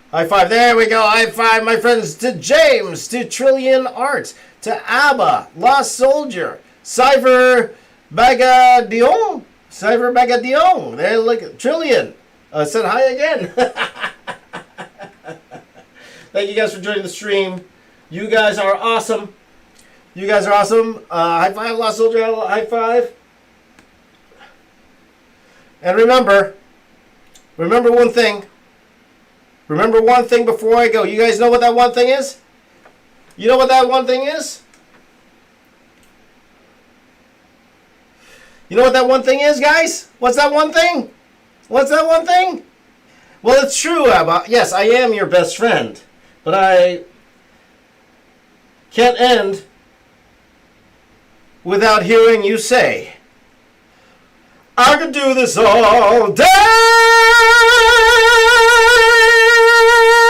A: High five. There we go. High five, my friends. To James, to Trillion Art, to Abba, Lost Soldier, Cyber Bagadion. There, look, Trillion. Said hi again. Thank you guys for joining the stream. You guys are awesome. High five, Lost Soldier. High five. And remember one thing. Remember one thing before I go. You guys know what that one thing is? You know what that one thing is? You know what that one thing is, guys? What's that one thing? What's that one thing? Well, it's true, Abba. Yes, I am your best friend. But I can't end without hearing you say, I could do this all day.